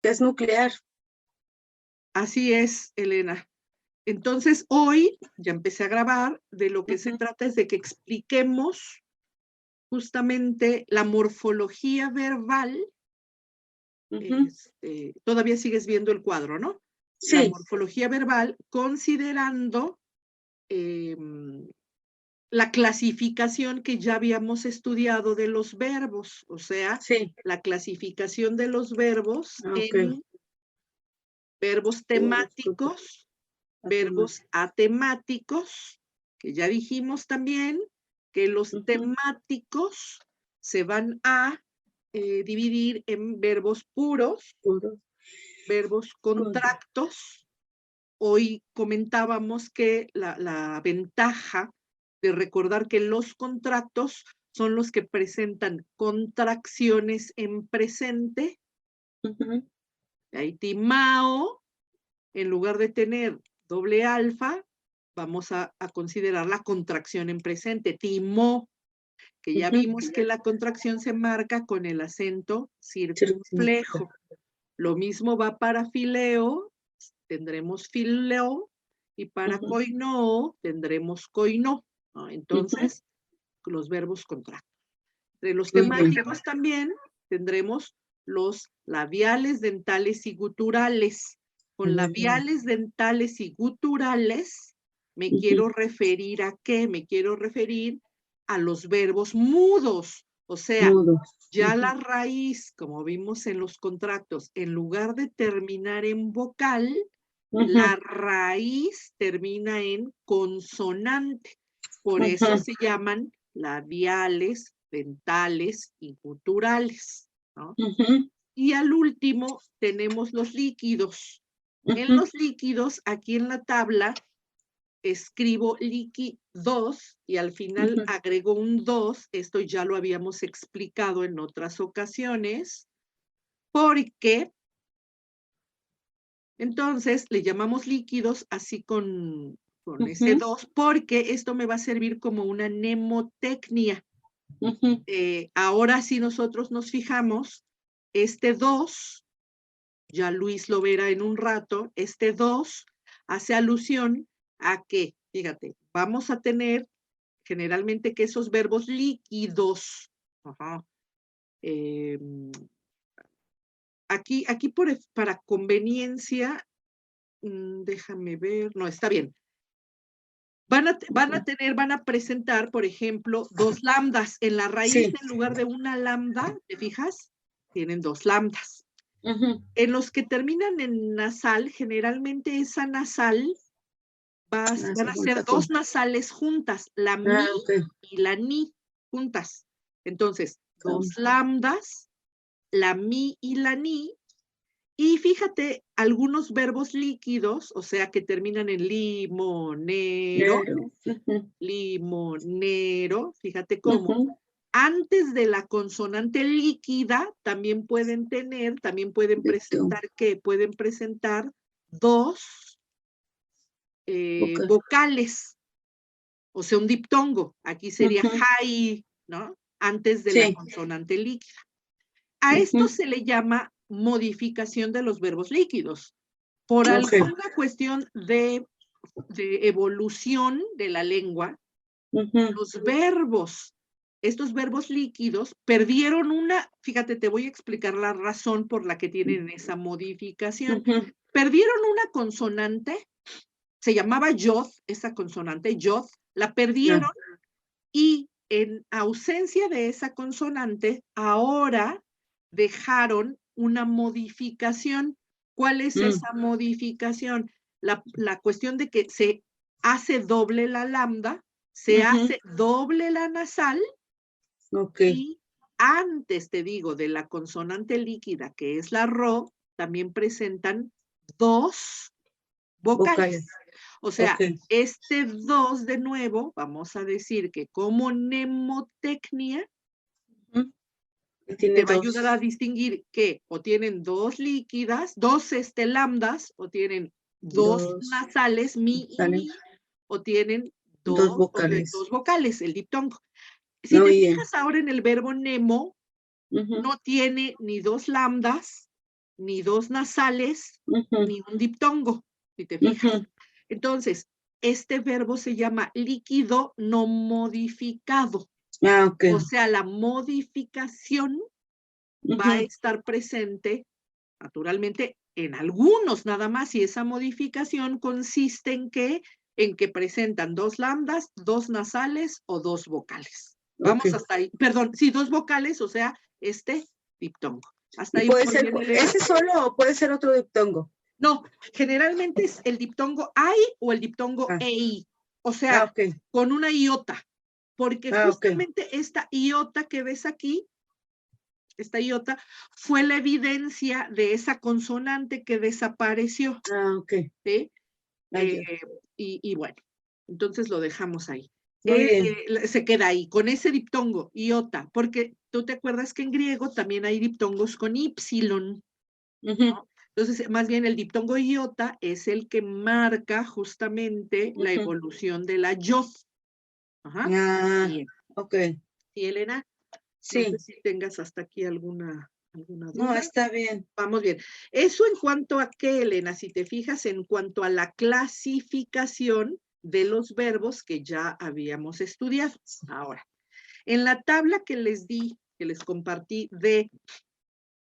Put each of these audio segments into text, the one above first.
que es nuclear. Así es, Elena. Entonces, hoy ya empecé a grabar, de lo que se trata es de que expliquemos justamente la morfología verbal. Todavía sigues viendo el cuadro, ¿no? La Sí, morfología verbal, considerando la clasificación que ya habíamos estudiado de los verbos, o sea, sí. la clasificación de los verbos Ok. en verbos temáticos, verbos atemáticos, que ya dijimos también que los temáticos se van a dividir en verbos puros, verbos contractos. Hoy comentábamos que la ventaja de recordar que los contractos son los que presentan contracciones en presente. Ahí timao, en lugar de tener doble alfa, vamos a considerar la contracción en presente. Timó, que ya vimos que la contracción se marca con el acento circunflejo. Lo mismo va para fileo, tendremos fileo, y para coinó tendremos coinó, ¿no? Entonces, los verbos contractos. De los temáticos también tendremos los labiales, dentales y guturales. Con labiales, dentales y guturales me quiero referir ¿a qué? Me quiero referir a los verbos mudos. O sea, ya la raíz, como vimos en los contractos, en lugar de terminar en vocal, la raíz termina en consonante. Por eso se llaman labiales, dentales y guturales, ¿no? Y al último tenemos los líquidos. En los líquidos, aquí en la tabla, escribo líquidos y al final agrego un 2. Esto ya lo habíamos explicado en otras ocasiones, porque entonces le llamamos líquidos así con ese 2, porque esto me va a servir como una mnemotecnia. Ahora si nosotros nos fijamos, este 2, ya Luis lo verá en un rato, este 2 hace alusión a que, fíjate, vamos a tener generalmente que esos verbos líquidos, aquí para conveniencia, déjame ver, no, está bien. Van a presentar, por ejemplo, 2 lambdas. En la raíz, en lugar de una lambda, ¿te fijas? Tienen 2 lambdas. En los que terminan en nasal, generalmente esa nasal van a ser 2 nasales juntas, la mi y la ni juntas. Entonces, 2 lambdas, la mi y la ni. Y fíjate, algunos verbos líquidos, o sea, que terminan en limonero, limonero, fíjate cómo, antes de la consonante líquida, también pueden presentar, ¿qué? Pueden presentar 2 vocales, o sea, un diptongo. Aquí sería jai, ¿no? Antes de la consonante líquida. A esto se le llama modificación de los verbos líquidos. Por alguna cuestión de evolución de la lengua, los verbos, estos verbos líquidos, perdieron fíjate, te voy a explicar la razón por la que tienen esa modificación. Perdieron una consonante, se llamaba yod, esa consonante, yod, la perdieron y en ausencia de esa consonante, ahora dejaron una modificación. ¿Cuál es esa modificación? La cuestión de que se hace doble la lambda, se hace doble la nasal, y antes, te digo, de la consonante líquida, que es la ro, también presentan 2 vocales. O sea, este 2 de nuevo, vamos a decir que como mnemotecnia, te va a ayudar a distinguir que o tienen 2 líquidas, 2 lambdas, o tienen 2 nasales, mi y ni, o tienen 2 vocales, el diptongo. Si te fijas ahora en el verbo nemo, no tiene ni 2 lambdas, ni dos nasales, Ujú, ni un diptongo, si te fijas. ujú. Entonces, este verbo se llama líquido no modificado. Ah, ok. O sea, la modificación va a Ujú. estar presente, naturalmente, en algunos nada más, y esa modificación consiste en que presentan dos lambdas, dos nasales o dos vocales. Ok. Vamos hasta ahí. Perdón, sí, dos vocales, o sea, este diptongo. Hasta ¿Y ahí puede vamos ser bien, Elena. ese solo o puede ser otro diptongo? No, generalmente es el diptongo ay o el diptongo Ah, ei, o ah, sea, ok. con una iota, porque Ah, ok. justamente esta iota que ves aquí, esta iota, fue la evidencia de esa consonante que desapareció, Ah, ok. ¿sí? Ah, Eh, ya. y bueno, entonces lo dejamos ahí. Muy bien. Se queda ahí, con ese diptongo, iota, porque tú te acuerdas que en griego también hay diptongos con ypsilon, Ujú, ¿no? Entonces, más bien el diptongo iota es el que marca justamente la ujú. evolución de la yod. Ajá. Ah, Bien. ok. ¿Y Elena? No sé Sí. si tengas hasta aquí alguna No, duda. está bien. Vamos bien. Eso en cuanto a qué, Elena, si te fijas, en cuanto a la clasificación de los verbos que ya habíamos estudiado. Ahora, en la tabla que les di, que les compartí de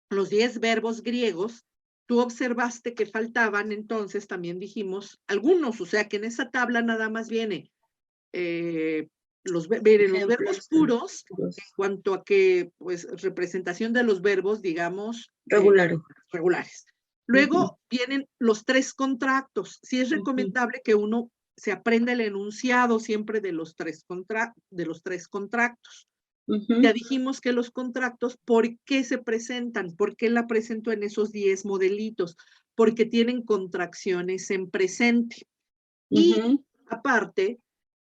los 10 verbos griegos, tú observaste que faltaban, entonces también dijimos algunos, o sea que en esa tabla nada más viene miren, los verbos Ejemplos. puros, en Los cuanto a que, pues, representación de los verbos, digamos, regulares. regulares. Ujú, Luego vienen los tres contractos. Sí es ujú, recomendable que uno se aprenda el enunciado siempre de los de los tres contractos. Ya ujú. dijimos que los contractos, ¿por qué se presentan? ¿Por qué la presento en esos 10 modelitos? Porque tienen contracciones en presente. Y Ujú. aparte,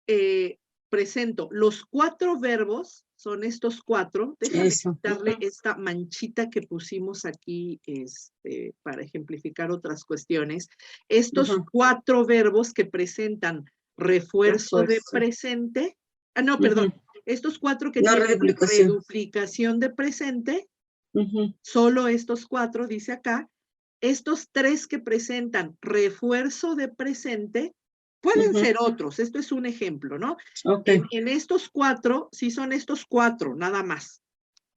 eh, presento los 4 verbos, son estos 4. Déjame Eso. quitarle Ujú, esta manchita que pusimos aquí, para ejemplificar otras cuestiones. Estos ujú. 4 verbos que presentan refuerzo de Refuerzo. presente, no, Ujú. perdón, estos 4 que No tienen reduplicación. reduplicación de presente, Ujú, solo estos 4, dice acá. Estos 3 que presentan refuerzo de presente, pueden ujú. ser otros, esto es un ejemplo, ¿no? Ok. En estos 4, sí son estos 4, nada más.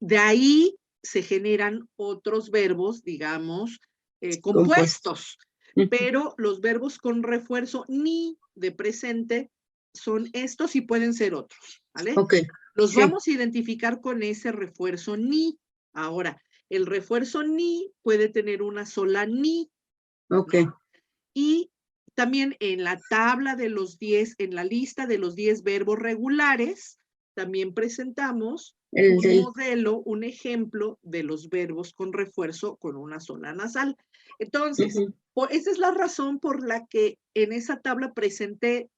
De ahí se generan otros verbos, digamos, Compuesto. compuestos, Ujú. pero los verbos con refuerzo ni de presente son estos y pueden ser otros, ¿vale? Ok. Los Sí. vamos a identificar con ese refuerzo ni. Ahora, el refuerzo ni puede tener una sola ni, Ok. ¿no? Y también en la tabla de los 10, en la lista de los 10 verbos regulares, también presentamos El un del. modelo, un ejemplo de los verbos con refuerzo con una sola nasal. Entonces, Ujú. esa es la razón por la que en esa tabla presenté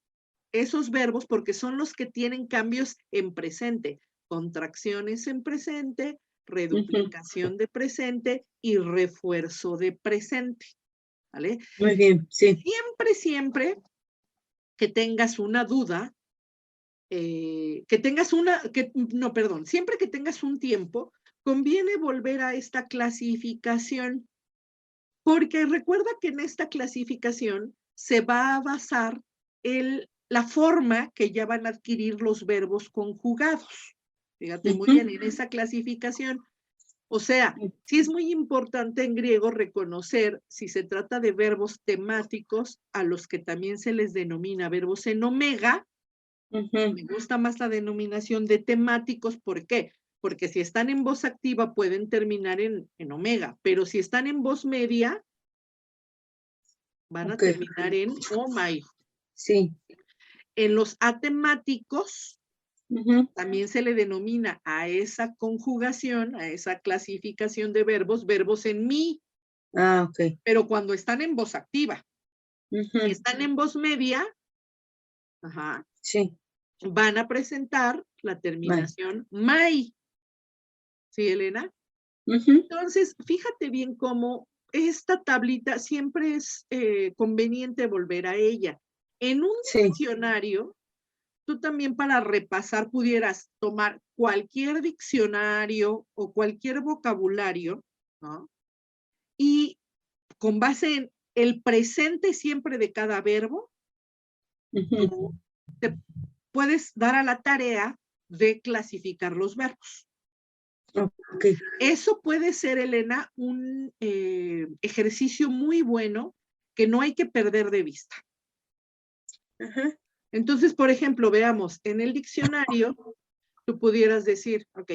esos verbos, porque son los que tienen cambios en presente, contracciones en presente, Ujú. reduplicación de presente y refuerzo de presente, ¿vale? Muy bien. Sí. Siempre que tengas una duda, que tengas no, perdón, siempre que tengas un tiempo, conviene volver a esta clasificación, porque recuerda que en esta clasificación se va a basar la forma que ya van a adquirir los verbos conjugados. Fíjate muy Ujú. bien, en esa clasificación. O sea, sí es muy importante en griego reconocer si se trata de verbos temáticos, a los que también se les denomina verbos en omega. Ujú. Me gusta más la denominación de temáticos. ¿Por qué? Porque si están en voz activa pueden terminar en omega, pero si están en voz media van a Ok. terminar en omai. Sí. En los atemáticos Ujú. también se le denomina a esa conjugación, a esa clasificación de verbos, verbos en mi, Ah, ok. pero cuando están en voz activa. Si Ujú. están en voz media, ajá, Sí. van a presentar la Bye. terminación mai. ¿Sí, Elena? Ujú. Entonces, fíjate bien cómo esta tablita siempre es conveniente volver a ella. En un Sí. diccionario, tú también para repasar pudieras tomar cualquier diccionario o cualquier vocabulario, ¿no? y con base en el presente siempre de cada verbo, Ujú. te puedes dar a la tarea de clasificar los verbos. Ok. Eso puede ser, Elena, un ejercicio muy bueno que no hay que perder de vista. Ajá. Entonces, por ejemplo, veamos, en el diccionario, tú pudieras decir, ok,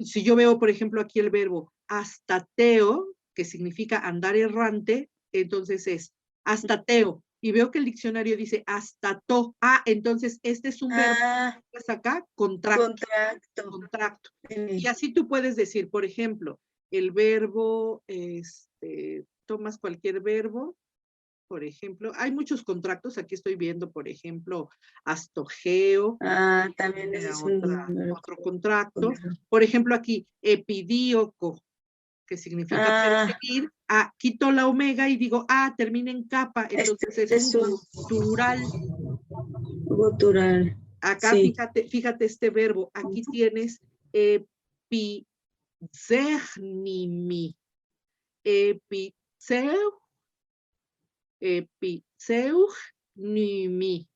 si yo veo, por ejemplo, aquí el verbo astateo, que significa andar errante, entonces es astateo. Y veo que el diccionario dice astató. Ah, entonces este es un verbo, Ah, pues acá, contracto. contracto. Contracto. Sí. Y así tú puedes decir, por ejemplo, el verbo, tomas cualquier verbo, por ejemplo, hay muchos contractos, aquí estoy viendo, por ejemplo, astogeo, Ah, también ese es otro contracto. contracto. Por ejemplo, aquí, epidíoco, que significa Ah, perseguir. Ah, quito la omega y digo, termina en capa, entonces es un gutural. gutural. Acá, Sí. fíjate este verbo, aquí tienes epizernimi, epizeugnimi.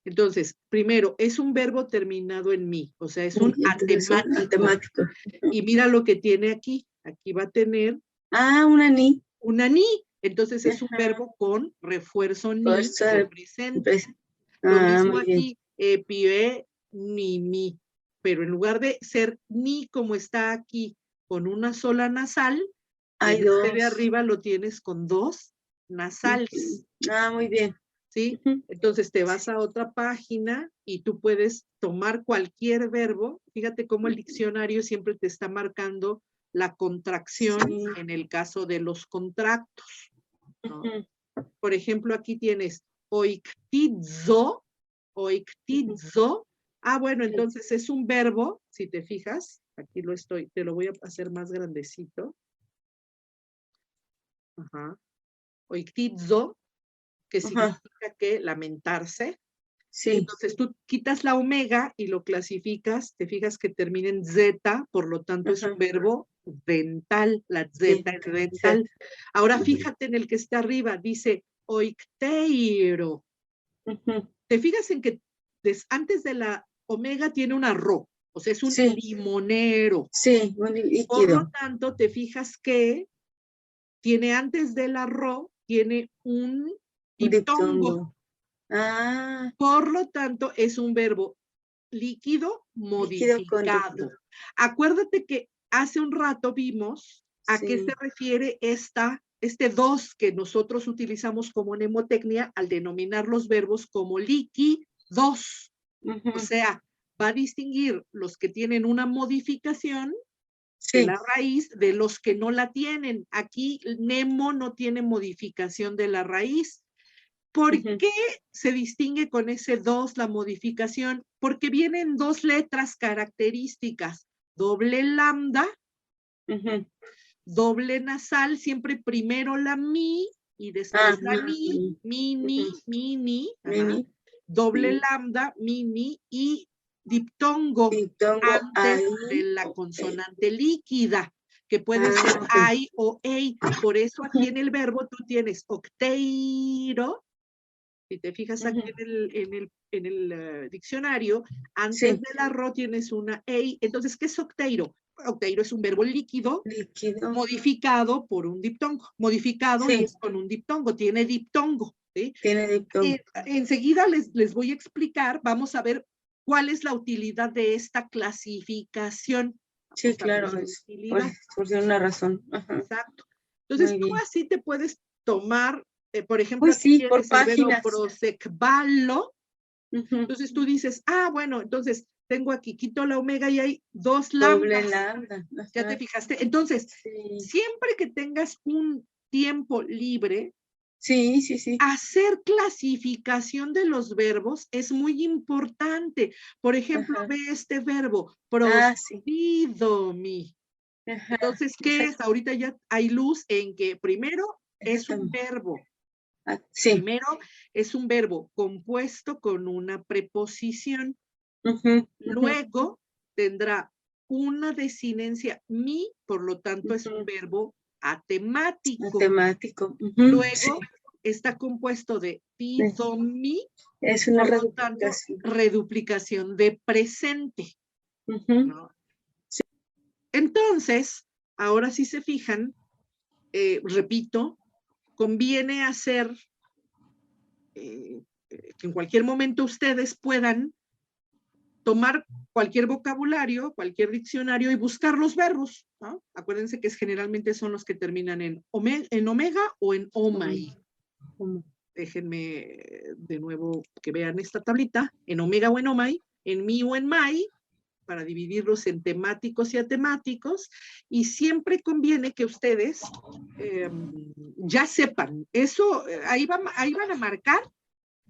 Entonces, primero, es un verbo terminado en mi, o sea, es un Entonces son atemático. antemáticos. Y mira lo que tiene aquí. Aquí va a tener Ah, una ni. una ni. Entonces es un Ajá. verbo con refuerzo ni Fuerza de de presente. Lo Ah, mismo muy bien. aquí, epie, ni, mi. Pero en lugar de ser ni como está aquí con una sola nasal, Hay en este de dos. arriba lo tienes con dos nasales. Ah, muy bien. ¿Sí? Entonces te vas a otra página y tú puedes tomar cualquier verbo. Fíjate cómo el diccionario siempre te está marcando la contracción Sí. en el caso de los contractos, ¿no? Ujú. Por ejemplo, aquí tienes oiktizo, oiktizo. Ah, bueno, entonces es un verbo, si te fijas, aquí te lo voy a hacer más grandecito. Ajá. Oiktizo, que Ajá. significa que lamentarse. Sí. Entonces tú quitas la omega y lo clasificas, te fijas que termina en Z, por lo tanto es un Ajá. verbo dental, la Sí. Z es dental. Ahora fíjate en el que está arriba, dice oicteiro. Ujú. Te fijas en que antes de la omega tiene una ro, o sea, es un Sí. limonero. Sí, un Por lo líquido. tanto, te fijas que tiene antes de la ro, tiene un Un diptongo. diptongo. Ah, Por lo tanto, es un verbo líquido líquido con modificado. diptongo. Acuérdate que hace un rato vimos a qué se Sí. refiere este dos que nosotros utilizamos como mnemotecnia al denominar los verbos como líquidos. Ujú. O sea, va a distinguir los que tienen una modificación de Sí. la raíz de los que no la tienen. Aquí Nemo no tiene modificación de la raíz. ¿Por Ujú. qué se distingue con ese 2 la modificación? Porque vienen dos letras características, doble lambda, Ujú. doble nasal, siempre primero la mi y Ah, después la ni, Ujú. mini, Mini. doble Sí. lambda, mini y diptongo Diptongo antes ahí. de la consonante líquida, que puede ser Ok. ai o ei. Por eso aquí Ujú. en el verbo tú tienes octeiro. Si te fijas aquí Ujú. en el diccionario, antes Sí. de la ro tienes una ei. Entonces, ¿qué es octeiro? Octeiro es un verbo líquido Líquido. modificado por un diptongo. Modificado y Sí. es con un diptongo, tiene diptongo. ¿Sí? Tiene diptongo. Enseguida les voy a explicar, vamos a ver cuál es la utilidad de esta clasificación. Sí, Vamos a ver claro, su es utilidad. por una razón. Ajá. Exacto. Entonces, Muy tú bien. así te puedes tomar, por ejemplo, Uy, aquí sí, por tienes el verbo páginas. prosecbalo. Ujú. Entonces tú dices, bueno, entonces tengo aquí, quito la omega y hay dos Doble lambdas. lambda. ¿Ya te Ajá. fijaste? Entonces, Sí. siempre que tengas un tiempo libre, Sí, sí, sí. hacer clasificación de los verbos es muy importante. Por ejemplo, Ajá. ve este verbo, Sí. prospidomi. Ajá. Entonces, ¿qué es? Ahorita ya hay luz en que primero es un Exactamente. verbo. Sí. Primero es un verbo compuesto con una preposición. Ujú, ujú, Luego tendrá una desinencia mi, por lo tanto es un ujú. verbo atemático. Temático. Luego está compuesto de pidomi, es una por lo tanto, reduplicación. reduplicación de presente. ¿No? Sí. Entonces, ahora si se fijan, repito, conviene hacer que en cualquier momento ustedes puedan tomar cualquier vocabulario, cualquier diccionario y buscar los verbos, ¿no? Acuérdense que generalmente son los que terminan en omega o en omai. Déjenme de nuevo que vean esta tablita, en omega o en omai, en mi o en mai, para dividirlos en temáticos y atemáticos, y siempre conviene que ustedes ya sepan, eso, ahí van a marcar.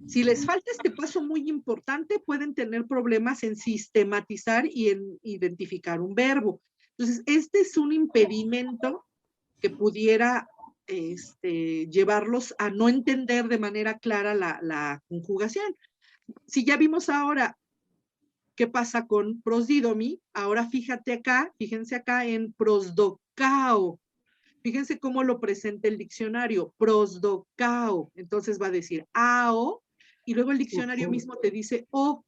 Si les falta este paso muy importante, pueden tener problemas en sistematizar y en identificar un verbo. Entonces, este es un impedimento que pudiera llevarlos a no entender de manera clara la conjugación. Si ya vimos ahora qué pasa con prosdidomi, ahora fíjense acá en prosdocao. Fíjense cómo lo presenta el diccionario, prosdocao. Entonces va a decir ao, y luego el diccionario mismo te dice o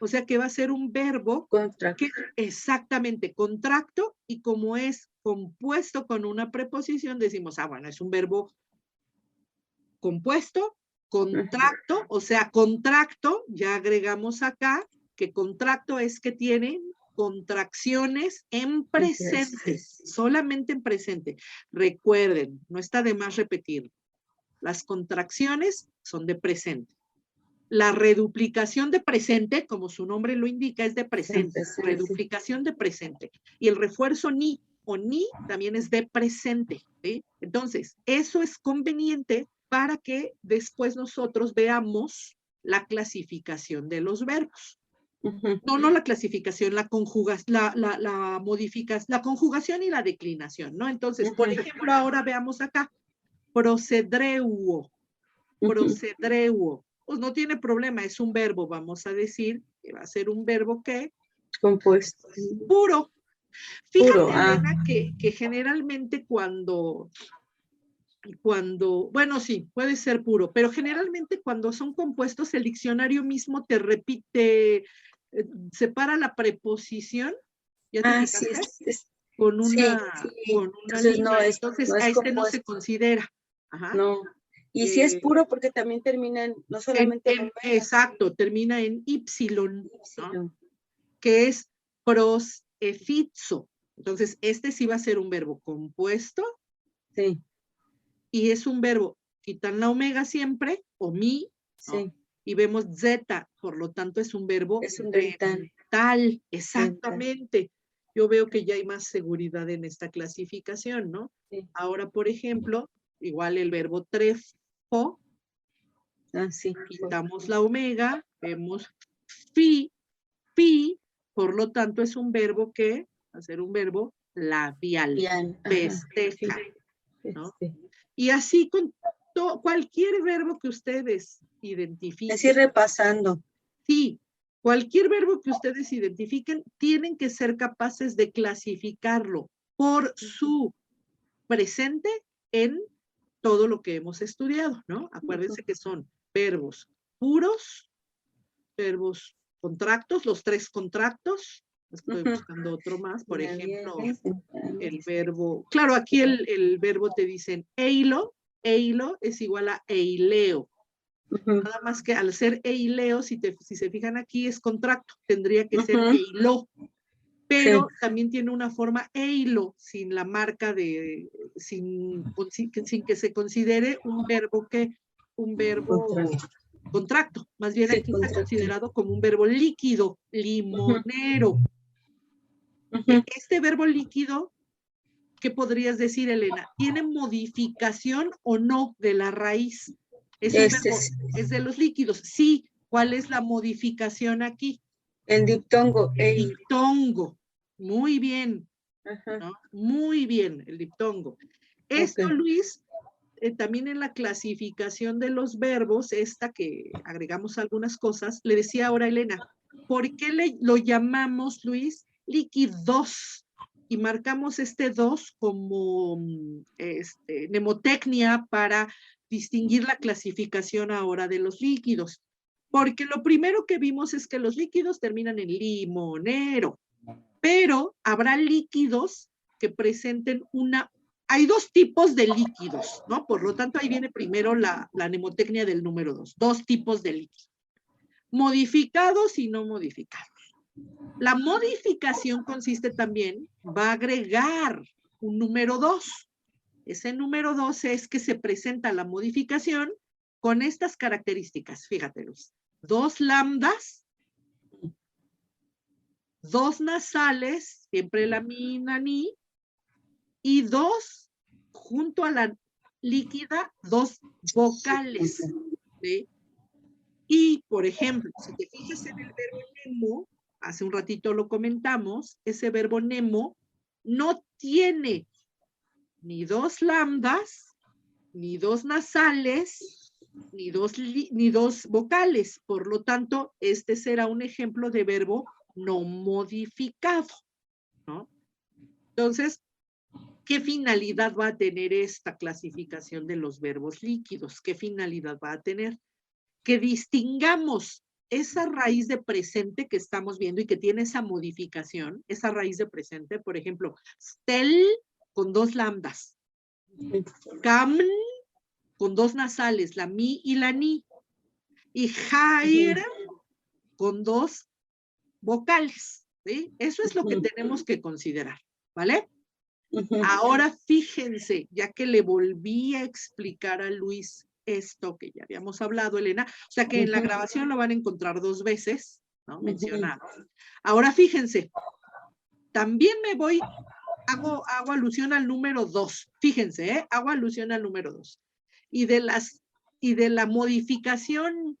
sea que va a ser un verbo que exactamente contracto, y como es compuesto con una preposición, decimos, bueno, es un verbo compuesto, contracto, o sea, contracto, ya agregamos acá que contracto es que tiene contracciones en presente, solamente en presente. Recuerden, no está de más repetir, las contracciones son de presente. La reduplicación de presente, como su nombre lo indica, es de presente, reduplicación de presente. Y el refuerzo ni o ni también es de presente, ¿sí? Entonces, eso es conveniente para que después nosotros veamos la clasificación de los verbos. No la clasificación, la conjugación, la modificación, la conjugación y la declinación, ¿no? Entonces, por ejemplo, ahora veamos acá, procedreuo, procedreuo. Pues no tiene problema, es un verbo, vamos a decir que va a ser un verbo que compuesto. Puro. Fíjate, Elena, que generalmente cuando, bueno, sí, puede ser puro, pero generalmente cuando son compuestos, el diccionario mismo te repite, separa la preposición, ¿ya te fijaste? Sí, con una entonces, línea, entonces a este no se considera. Ajá. No. Y si es puro porque también termina en, no solamente en omega. Exacto, termina en ypsilon, ¿no? Que es prosefitso. Entonces, este sí va a ser un verbo compuesto. Sí. Y es un verbo, quitan la omega siempre, o mi, ¿no? Sí. Y vemos zeta, por lo tanto es un verbo dental. Exactamente. Dental. Yo veo que ya hay más seguridad en esta clasificación, ¿no? Sí. Ahora, por ejemplo, igual el verbo trefo, quitamos la omega, vemos fi, por lo tanto es un verbo que va a ser un verbo labial, festeja, ¿no? Y así con cualquier verbo que ustedes identifiquen. Así repasando. Sí, cualquier verbo que ustedes identifiquen, tienen que ser capaces de clasificarlo por su presente en todo lo que hemos estudiado, ¿no? Acuérdense que son verbos puros, verbos contractos, los 3 contractos. Estoy buscando otro más, por ejemplo, el verbo, claro, aquí el verbo te dicen eilo es igual a eileo. Nada más que al ser eileo, si se fijan aquí, es contracto, tendría que ser eilo, pero también tiene una forma eilo, sin la marca de, sin que se considere un verbo contracto, más bien aquí está considerado como un verbo líquido, limonero. Este verbo líquido, ¿qué podrías decir, Elena? ¿Tiene modificación o no de la raíz? Es de los líquidos. Sí. ¿Cuál es la modificación aquí? El diptongo. El diptongo. Muy bien. ¿No? Muy bien, el diptongo. Esto, Luis, también en la clasificación de los verbos, esta que agregamos algunas cosas, le decía ahora a Elena, ¿por qué lo llamamos, Luis, líquidos? y marcamos este 2 como mnemotecnia para distinguir la clasificación ahora de los líquidos. Porque lo primero que vimos es que los líquidos terminan en limonero, pero habrá líquidos que presenten hay dos tipos de líquidos, ¿no? Por lo tanto, ahí viene primero la mnemotecnia del número 2. Dos tipos de líquidos. Modificados y no modificados. La modificación consiste también, va a agregar un número 2. Ese número 2 es que se presenta la modificación con estas características. Fíjate, Luis. 2 lambdas, 2 nasales, siempre la mi, la ni, y 2, junto a la líquida, 2 vocales. ¿Sí? Y, por ejemplo, si te fijas en el verbo nemo, hace un ratito lo comentamos, ese verbo nemo no tiene ni 2 lambdas, ni 2 nasales, ni dos vocales. Por lo tanto, este será un ejemplo de verbo no modificado, ¿no? Entonces, ¿qué finalidad va a tener esta clasificación de los verbos líquidos? ¿Qué finalidad va a tener? Que distingamos esa raíz de presente que estamos viendo y que tiene esa modificación, esa raíz de presente, por ejemplo, stel con 2 lambdas, cam con 2 nasales, la mi y la ni, y jair con 2 vocales, ¿sí? Eso es lo que tenemos que considerar, ¿vale? Ahora fíjense, ya que le volví a explicar a Luis esto que ya habíamos hablado, Elena, o sea que en la grabación lo van a encontrar 2 veces, ¿no? Mencionado. Ahora fíjense, también hago alusión al número 2, fíjense, hago alusión al número 2. Y de la modificación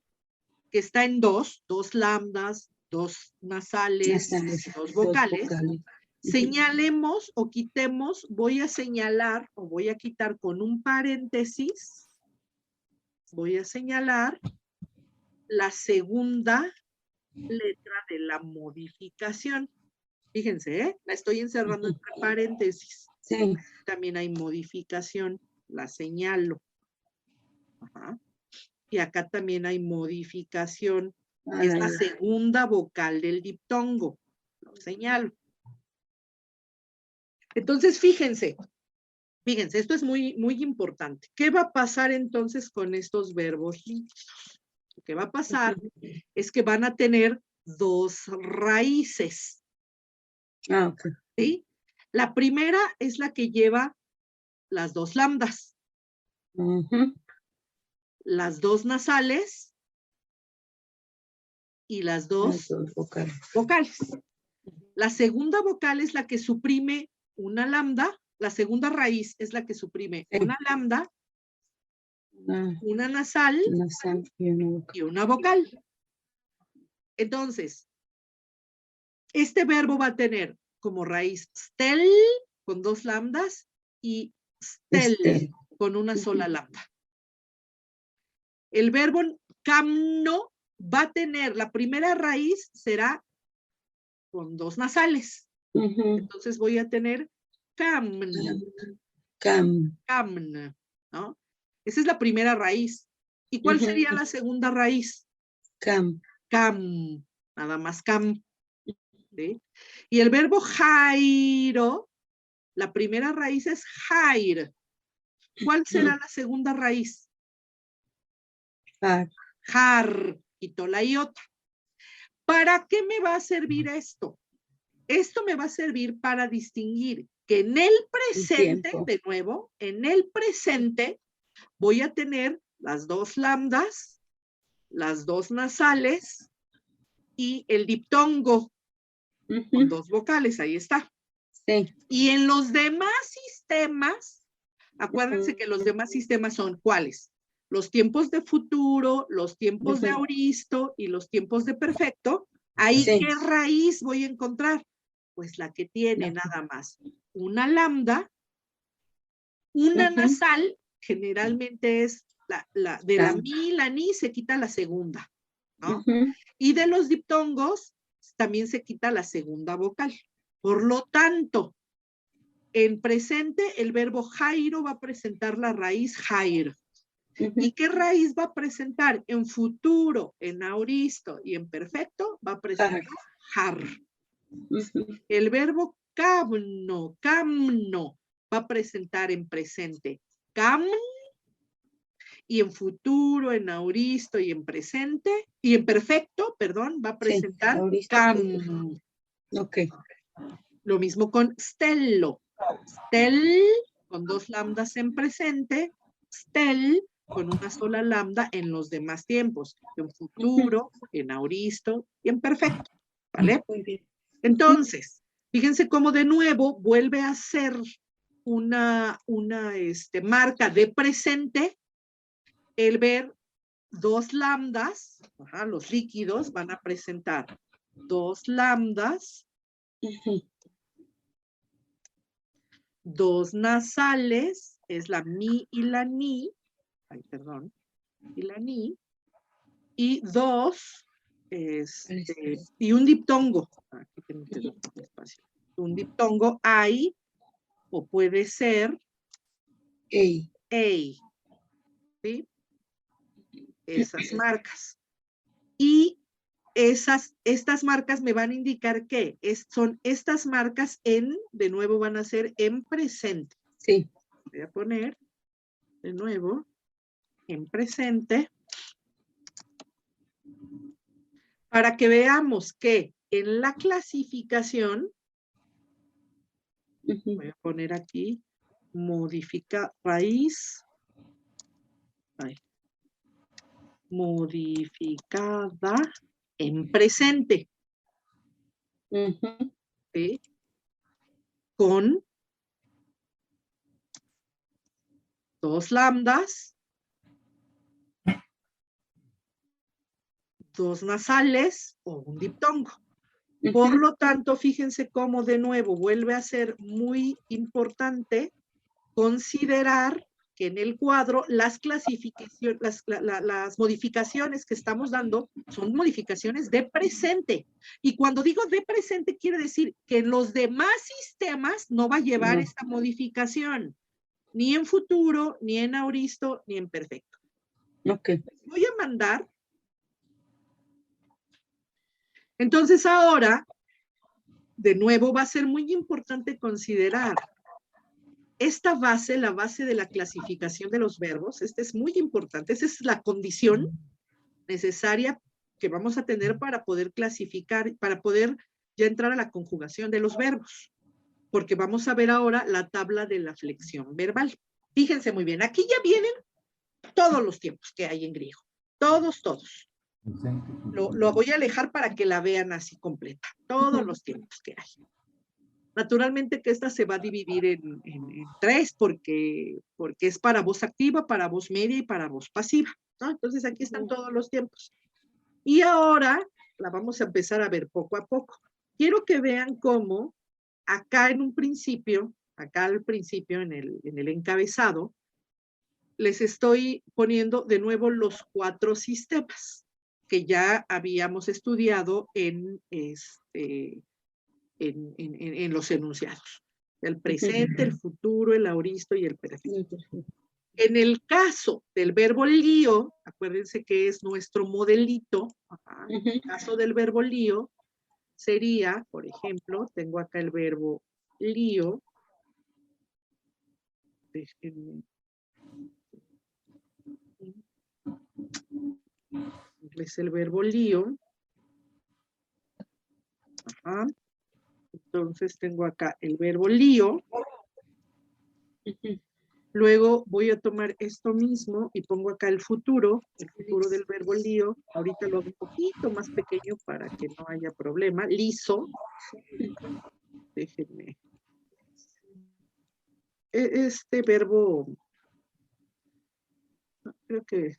que está en 2 lambdas, 2 nasales, 2 vocales, señalemos o quitemos, voy a señalar o voy a quitar con un paréntesis, voy a señalar la segunda letra de la modificación. Fíjense, la estoy encerrando entre paréntesis. Sí. También hay modificación, la señalo. Ajá. Y acá también hay modificación, es la segunda vocal del diptongo. Lo señalo. Entonces, fíjense, esto es muy, muy importante. ¿Qué va a pasar entonces con estos verbos líquidos? Lo que va a pasar es que van a tener 2 raíces. Ok. ¿Sí? La primera es la que lleva las 2 lambdas, las 2 nasales y las 2 vocales. La segunda vocal es la que suprime una lambda. La segunda raíz es la que suprime una lambda, una nasal y una vocal. Entonces, este verbo va a tener como raíz stel con 2 lambdas y stel con una sola lambda. El verbo camno va a tener, la primera raíz será con 2 nasales. Entonces voy a tener camn, ¿no? Esa es la primera raíz. ¿Y cuál sería la segunda raíz? Cam, nada más cam. ¿Sí? Y el verbo jairo, la primera raíz es jair. ¿Cuál será la segunda raíz? Jar, quito la iota. ¿Para qué me va a servir esto? Esto me va a servir para distinguir que en el presente, de nuevo, en el presente voy a tener las 2 lambdas, las 2 nasales y el diptongo con 2 vocales, ahí está. Sí. Y en los demás sistemas, acuérdense que los demás sistemas son ¿cuáles? Los tiempos de futuro, los tiempos de auristo y los tiempos de perfecto. Ahí, ¿qué raíz voy a encontrar? Pues la que tiene nada más una lambda, una nasal, generalmente es de la mi, la ni, se quita la segunda, ¿no? Y de los diptongos también se quita la segunda vocal. Por lo tanto, En presente, el verbo jairo va a presentar la raíz jair. ¿Y qué raíz va a presentar? En futuro, en auristo y en perfecto va a presentar jar. El verbo camno va a presentar en presente cam, y en futuro, en auristo y en presente, y en perfecto, perdón, va a presentar cam. Ok. Lo mismo con stello. Stel con 2 lambdas en presente, stel con una sola lambda en los demás tiempos, en futuro, en auristo y en perfecto. ¿Vale? Muy bien. Entonces, fíjense cómo de nuevo vuelve a ser una marca de presente el ver 2 lambdas, los líquidos van a presentar 2 lambdas, 2 nasales, es la mi y la ni, y la ni, y 2, y un diptongo. Aquí tengo que dar un espacio. Un diptongo hay, o puede ser ei. ¿Sí? Esas marcas. Y estas marcas me van a indicar que son estas marcas de nuevo van a ser en presente. Sí. Voy a poner de nuevo en presente para que veamos que en la clasificación, voy a poner aquí, modificada en presente. ¿Sí? Con 2 lambdas, 2 nasales o un diptongo. Por lo tanto, fíjense cómo de nuevo vuelve a ser muy importante considerar que en el cuadro las clasificaciones, las modificaciones que estamos dando son modificaciones de presente. Y cuando digo de presente, quiere decir que en los demás sistemas no va a llevar esta modificación, ni en futuro, ni en auristo, ni en perfecto. Ok. Voy a mandar. Entonces ahora, de nuevo, va a ser muy importante considerar esta base, la base de la clasificación de los verbos. Esta es muy importante. Esa es la condición necesaria que vamos a tener para poder clasificar, para poder ya entrar a la conjugación de los verbos. Porque vamos a ver ahora la tabla de la flexión verbal. Fíjense muy bien, aquí ya vienen todos los tiempos que hay en griego. Todos. Lo voy a alejar para que la vean así completa. Todos los tiempos que hay. Naturalmente que esta se va a dividir en 3 porque es para voz activa, para voz media y para voz pasiva, ¿no? Entonces aquí están todos los tiempos. Y ahora la vamos a empezar a ver poco a poco. Quiero que vean cómo acá en un principio, acá al principio en el encabezado, les estoy poniendo de nuevo los 4 sistemas que ya habíamos estudiado en los enunciados. El presente, el futuro, el auristo y el perfecto. En el caso del verbo lío, acuérdense que es nuestro modelito, en el caso del verbo lío, sería, por ejemplo, tengo acá el verbo lío, déjenme, es el verbo lío, entonces tengo acá el verbo lío, luego voy a tomar esto mismo y pongo acá el futuro del verbo lío. Ahorita lo hago un poquito más pequeño para que no haya problema. Liso. Déjenme. Este verbo, creo que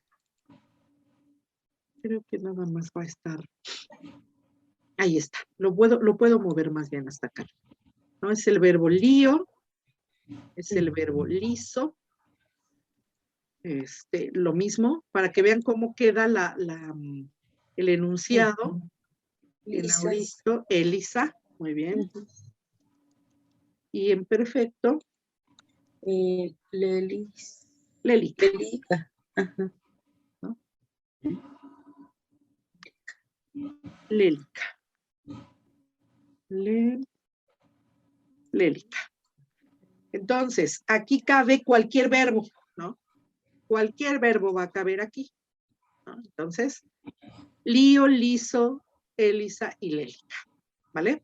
nada más va a estar. Ahí está. Lo puedo mover más bien hasta acá. ¿No? Es el verbo lío. Es el verbo liso. Lo mismo, para que vean cómo queda el enunciado. El auristo, Elisa, muy bien. Y en perfecto, Lelis. lélica. Lélica. Ajá. ¿No? Lélica. Lélica. Entonces, aquí cabe cualquier verbo, ¿no? Cualquier verbo va a caber aquí, ¿no? Entonces, lío, liso, Elisa y lélica, ¿vale?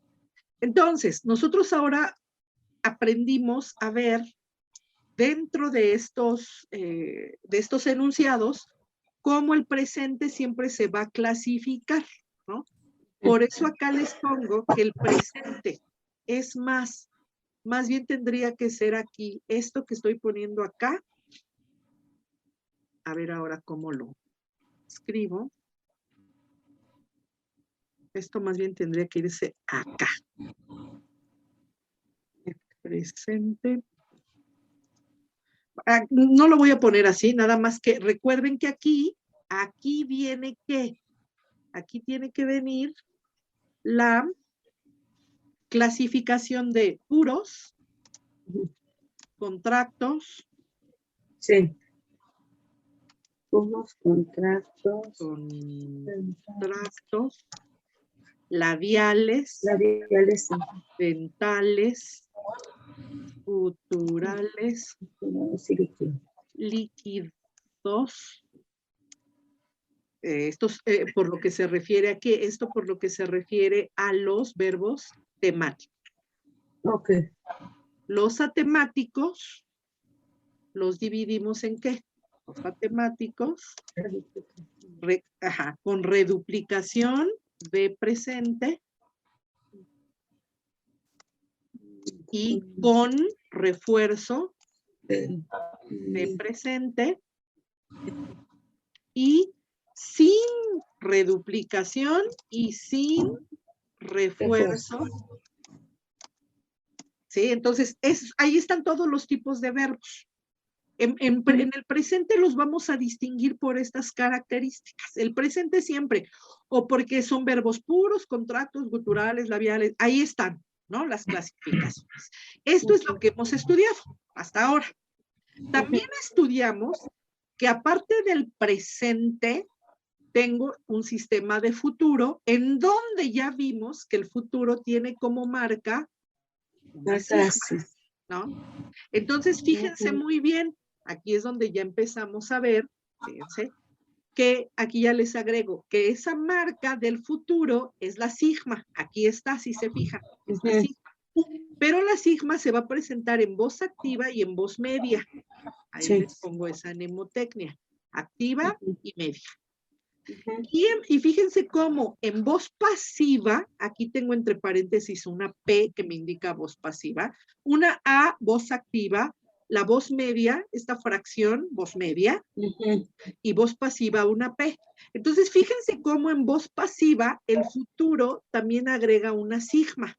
Entonces, nosotros ahora aprendimos a ver dentro de estos enunciados cómo el presente siempre se va a clasificar, ¿no? Por eso acá les pongo que el presente es más bien tendría que ser aquí, esto que estoy poniendo acá, a ver ahora cómo lo escribo. Esto más bien tendría que irse acá. Presente. No lo voy a poner así, nada más que recuerden que aquí viene ¿qué? Aquí tiene que venir la clasificación de puros, contractos, Sí. Puros contractos. Labiales, Labiales. dentales, guturales, Sí, líquido. líquidos. Por lo que se refiere a qué, esto por lo que se refiere a los verbos temáticos. Ok. Los atemáticos los dividimos en qué? Los atemáticos con reduplicación de presente y con refuerzo de presente y sin reduplicación y sin refuerzo. ¿Sí? Entonces, ahí están todos los tipos de verbos. En el presente los vamos a distinguir por estas características. El presente siempre, o porque son verbos puros, contractos, guturales, labiales, ahí están, ¿no? Las clasificaciones. Esto es lo que hemos estudiado hasta ahora. También estudiamos que aparte del presente, tengo un sistema de futuro en donde ya vimos que el futuro tiene como marca una sigma, ¿no? Entonces, fíjense muy bien, aquí es donde ya empezamos a ver, fíjense, que aquí ya les agrego que esa marca del futuro es la sigma. Aquí está, si se fijan, es la sigma. Pero la sigma se va a presentar en voz activa y en voz media. Ahí les pongo esa mnemotecnia, activa y media. Y fíjense cómo en voz pasiva, aquí tengo entre paréntesis una P que me indica voz pasiva, una A, voz activa, la voz media, esta fracción, voz media, y voz pasiva, una P. Entonces, fíjense cómo en voz pasiva el futuro también agrega una sigma.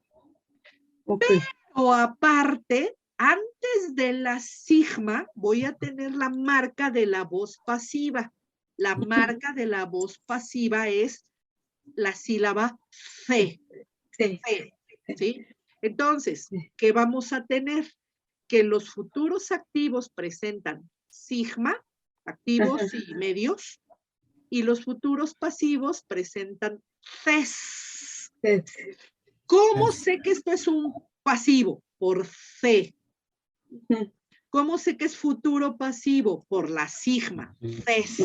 Pero aparte, antes de la sigma, voy a tener la marca de la voz pasiva. La marca de la voz pasiva es la sílaba C. ¿Sí? Entonces, ¿qué vamos a tener? Que los futuros activos presentan sigma, activos y medios, y los futuros pasivos presentan Cs. ¿Cómo sé que esto es un pasivo? Por C. ¿Cómo sé que es futuro pasivo? Por la sigma. Cs.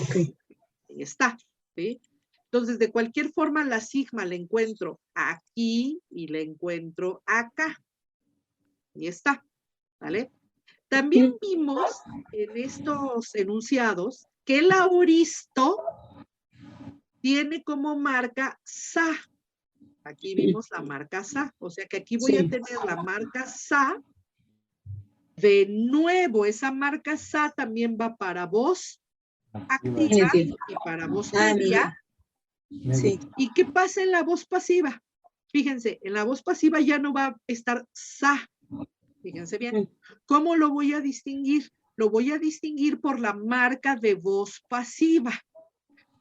Ahí está. ¿Sí? Entonces, de cualquier forma, la sigma la encuentro aquí y la encuentro acá. Ahí está. ¿Vale? También vimos en estos enunciados que el aoristo tiene como marca SA. Aquí vimos la marca SA. O sea que aquí voy a tener la marca SA. De nuevo, esa marca SA también va para voz activa y para voz media. Sí. ¿Y qué pasa en la voz pasiva? Fíjense, en la voz pasiva ya no va a estar SA. Fíjense bien. ¿Cómo lo voy a distinguir? Lo voy a distinguir por la marca de voz pasiva.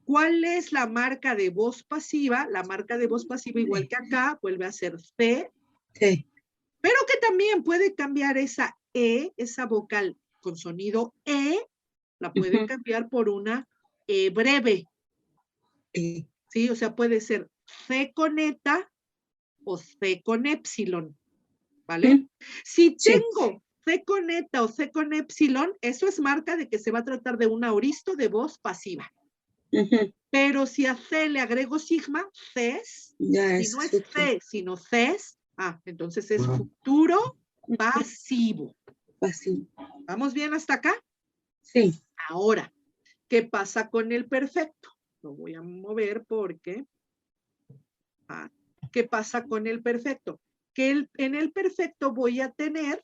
¿Cuál es la marca de voz pasiva? La marca de voz pasiva, igual que acá, vuelve a ser C. pero que también puede cambiar esa E, esa vocal con sonido E, la puede cambiar por una E breve. ¿Sí? O sea, puede ser C con eta o C con épsilon, ¿vale? Si tengo C con eta o C con épsilon, eso es marca de que se va a tratar de un aoristo de voz pasiva. Pero si a C le agrego sigma, Cs, si no es C, sino Cs, entonces es futuro pasivo. ¿Vamos bien hasta acá? Sí. Ahora, ¿qué pasa con el perfecto? Lo voy a mover porque... ¿qué pasa con el perfecto? Que en el perfecto voy a tener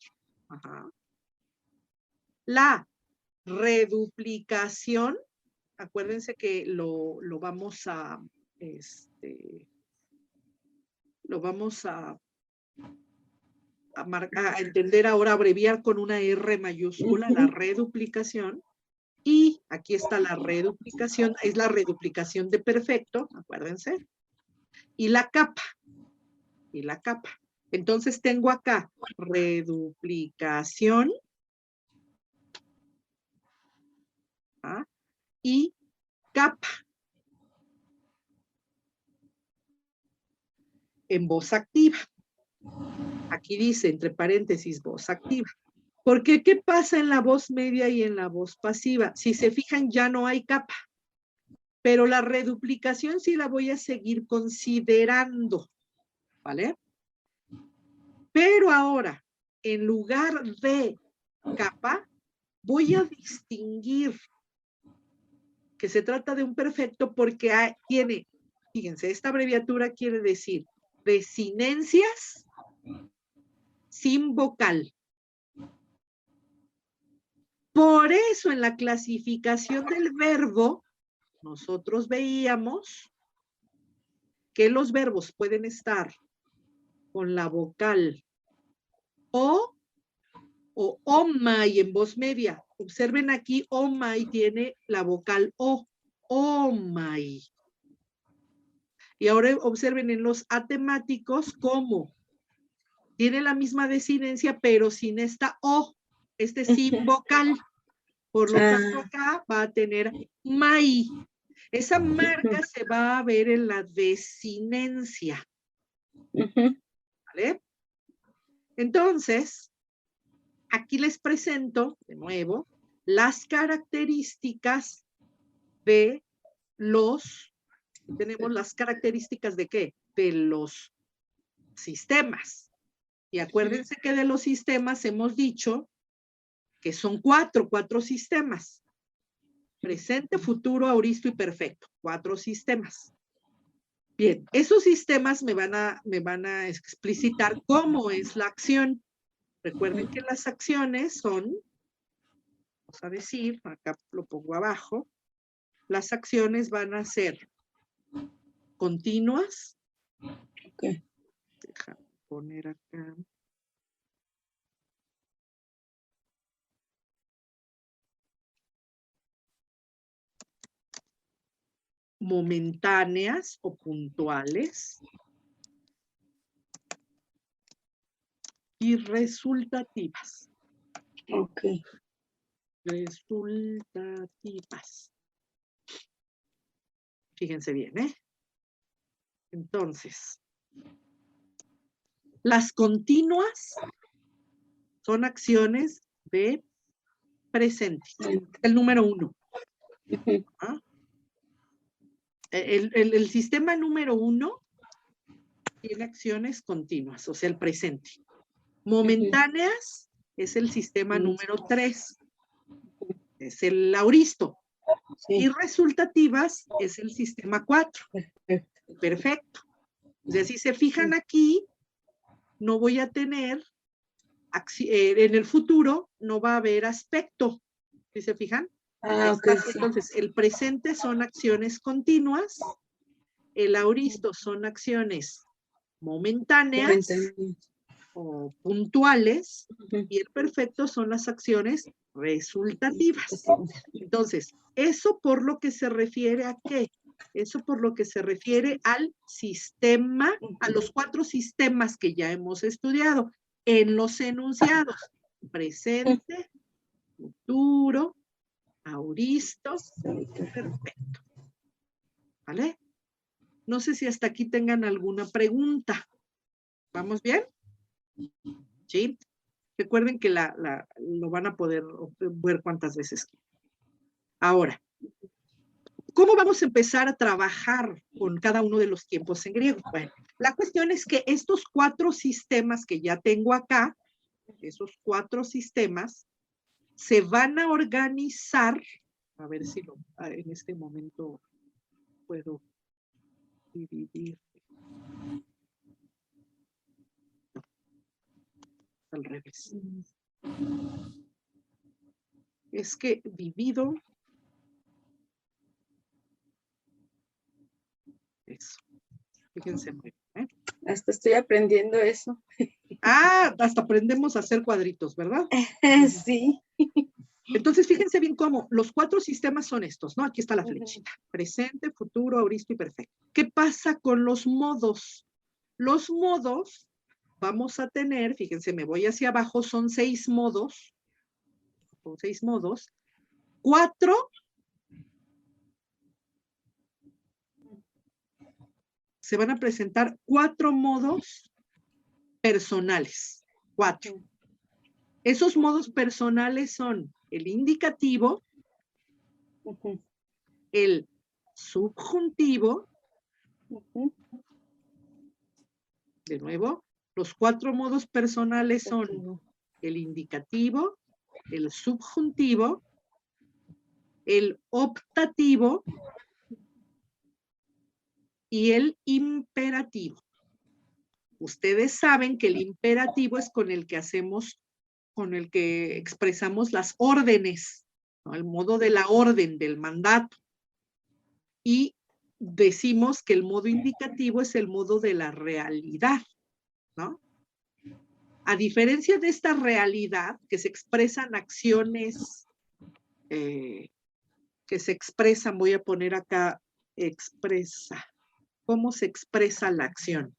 la reduplicación. Acuérdense que lo vamos a entender ahora, abreviar con una R mayúscula, la reduplicación. Y aquí está la reduplicación, es la reduplicación de perfecto, acuérdense. Y la capa. Entonces tengo acá reduplicación y capa en voz activa. Aquí dice, entre paréntesis, voz activa. Porque, ¿qué pasa en la voz media y en la voz pasiva? Si se fijan, ya no hay capa. Pero la reduplicación sí la voy a seguir considerando, ¿vale? Pero ahora, en lugar de capa, voy a distinguir que se trata de un perfecto porque tiene, fíjense, esta abreviatura quiere decir desinencias sin vocal. Por eso en la clasificación del verbo, nosotros veíamos que los verbos pueden estar con la vocal o omai en voz media. Observen aquí, omai tiene la vocal o, omai. Y ahora observen en los atemáticos cómo tiene la misma desinencia, pero sin esta o, sin vocal. Por lo tanto, acá va a tener mai. Esa marca se va a ver en la desinencia. ¿Vale? Entonces, aquí les presento, de nuevo, las características de tenemos las características de ¿qué? De los sistemas. Y acuérdense que de los sistemas hemos dicho que son cuatro sistemas. Presente, futuro, aoristo y perfecto. 4 sistemas. Bien, esos sistemas me van a explicitar cómo es la acción. Recuerden que las acciones son, vamos a decir, acá lo pongo abajo, las acciones van a ser continuas. Déjame poner acá. Momentáneas o puntuales. Y resultativas. Resultativas. Fíjense bien, ¿eh? Entonces, las continuas son acciones de presente. El número 1. El sistema número 1 tiene acciones continuas, o sea, el presente. Momentáneas es el sistema número 3. Es el aoristo. Y resultativas es el sistema 4. Perfecto. O sea, si se fijan aquí, no voy a tener, en el futuro, no va a haber aspecto. ¿Sí se fijan? Entonces, el presente son acciones continuas, el aoristo son acciones momentáneas o puntuales, y el perfecto son las acciones resultativas. Entonces, eso por lo que se refiere a qué? Eso por lo que se refiere al sistema, a los 4 sistemas que ya hemos estudiado. en los enunciados. Presente, futuro, auristo, perfecto. ¿Vale? No sé si hasta aquí tengan alguna pregunta. ¿Vamos bien? ¿Sí? Recuerden que lo van a poder ver cuantas veces quieran. Ahora, ¿cómo vamos a empezar a trabajar con cada uno de los tiempos en griego? Bueno, la cuestión es que estos 4 sistemas que ya tengo acá, esos 4 sistemas, se van a organizar, a ver si en este momento puedo dividir. No, al revés. Es que divido eso. Fíjense muy bien, ¿eh? Hasta estoy aprendiendo eso. Ah, hasta aprendemos a hacer cuadritos, ¿verdad? Sí. Entonces, fíjense bien cómo los 4 sistemas son estos, ¿no? Aquí está la flechita. Presente, futuro, auristo y perfecto. ¿Qué pasa con los modos? Los modos, vamos a tener, fíjense, me voy hacia abajo, son 6 modos. Son 6 modos. 4 se van a presentar 4 modos personales. 4. Esos modos personales son el indicativo, el subjuntivo, de nuevo, los 4 modos personales son el indicativo, el subjuntivo, el optativo y el imperativo. Ustedes saben que el imperativo es con el que expresamos las órdenes, ¿no? El modo de la orden, del mandato. Y decimos que el modo indicativo es el modo de la realidad, ¿no? A diferencia de esta realidad, que se expresan acciones, que se expresan, voy a poner acá, expresa. ¿Cómo se expresa la acción?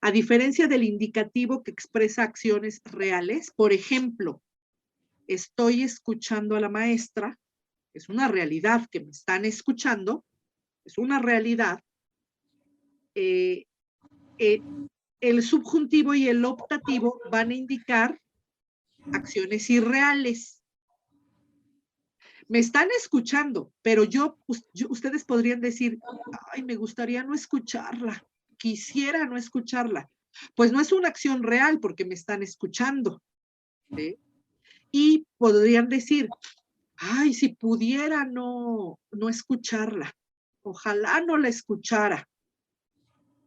A diferencia del indicativo que expresa acciones reales, por ejemplo, estoy escuchando a la maestra, es una realidad que me están escuchando, es una realidad. El subjuntivo y el optativo van a indicar acciones irreales. Me están escuchando, pero ustedes podrían decir, ay, me gustaría no escucharla, quisiera no escucharla. Pues no es una acción real porque me están escuchando, ¿sí? Y podrían decir, ay, si pudiera no escucharla, ojalá no la escuchara.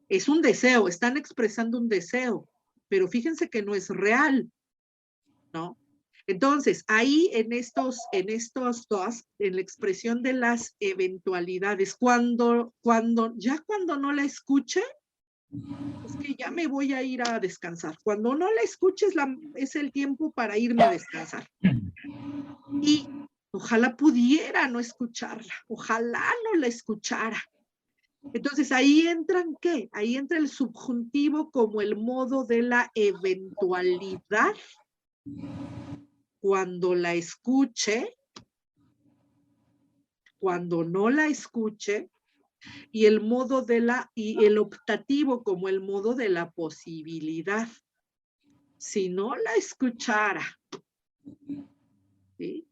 Es un deseo, están expresando un deseo, pero fíjense que no es real, ¿no? Entonces, ahí en estos dos, en la expresión de las eventualidades, cuando no la escuche, es que ya me voy a ir a descansar. Cuando no la escuches, es el tiempo para irme a descansar. Y ojalá pudiera no escucharla, ojalá no la escuchara. Entonces, ahí entran, ¿qué? Ahí entra el subjuntivo como el modo de la eventualidad. Cuando la escuche, cuando no la escuche, y el modo y el optativo como el modo de la posibilidad. Si no la escuchara, ¿sí?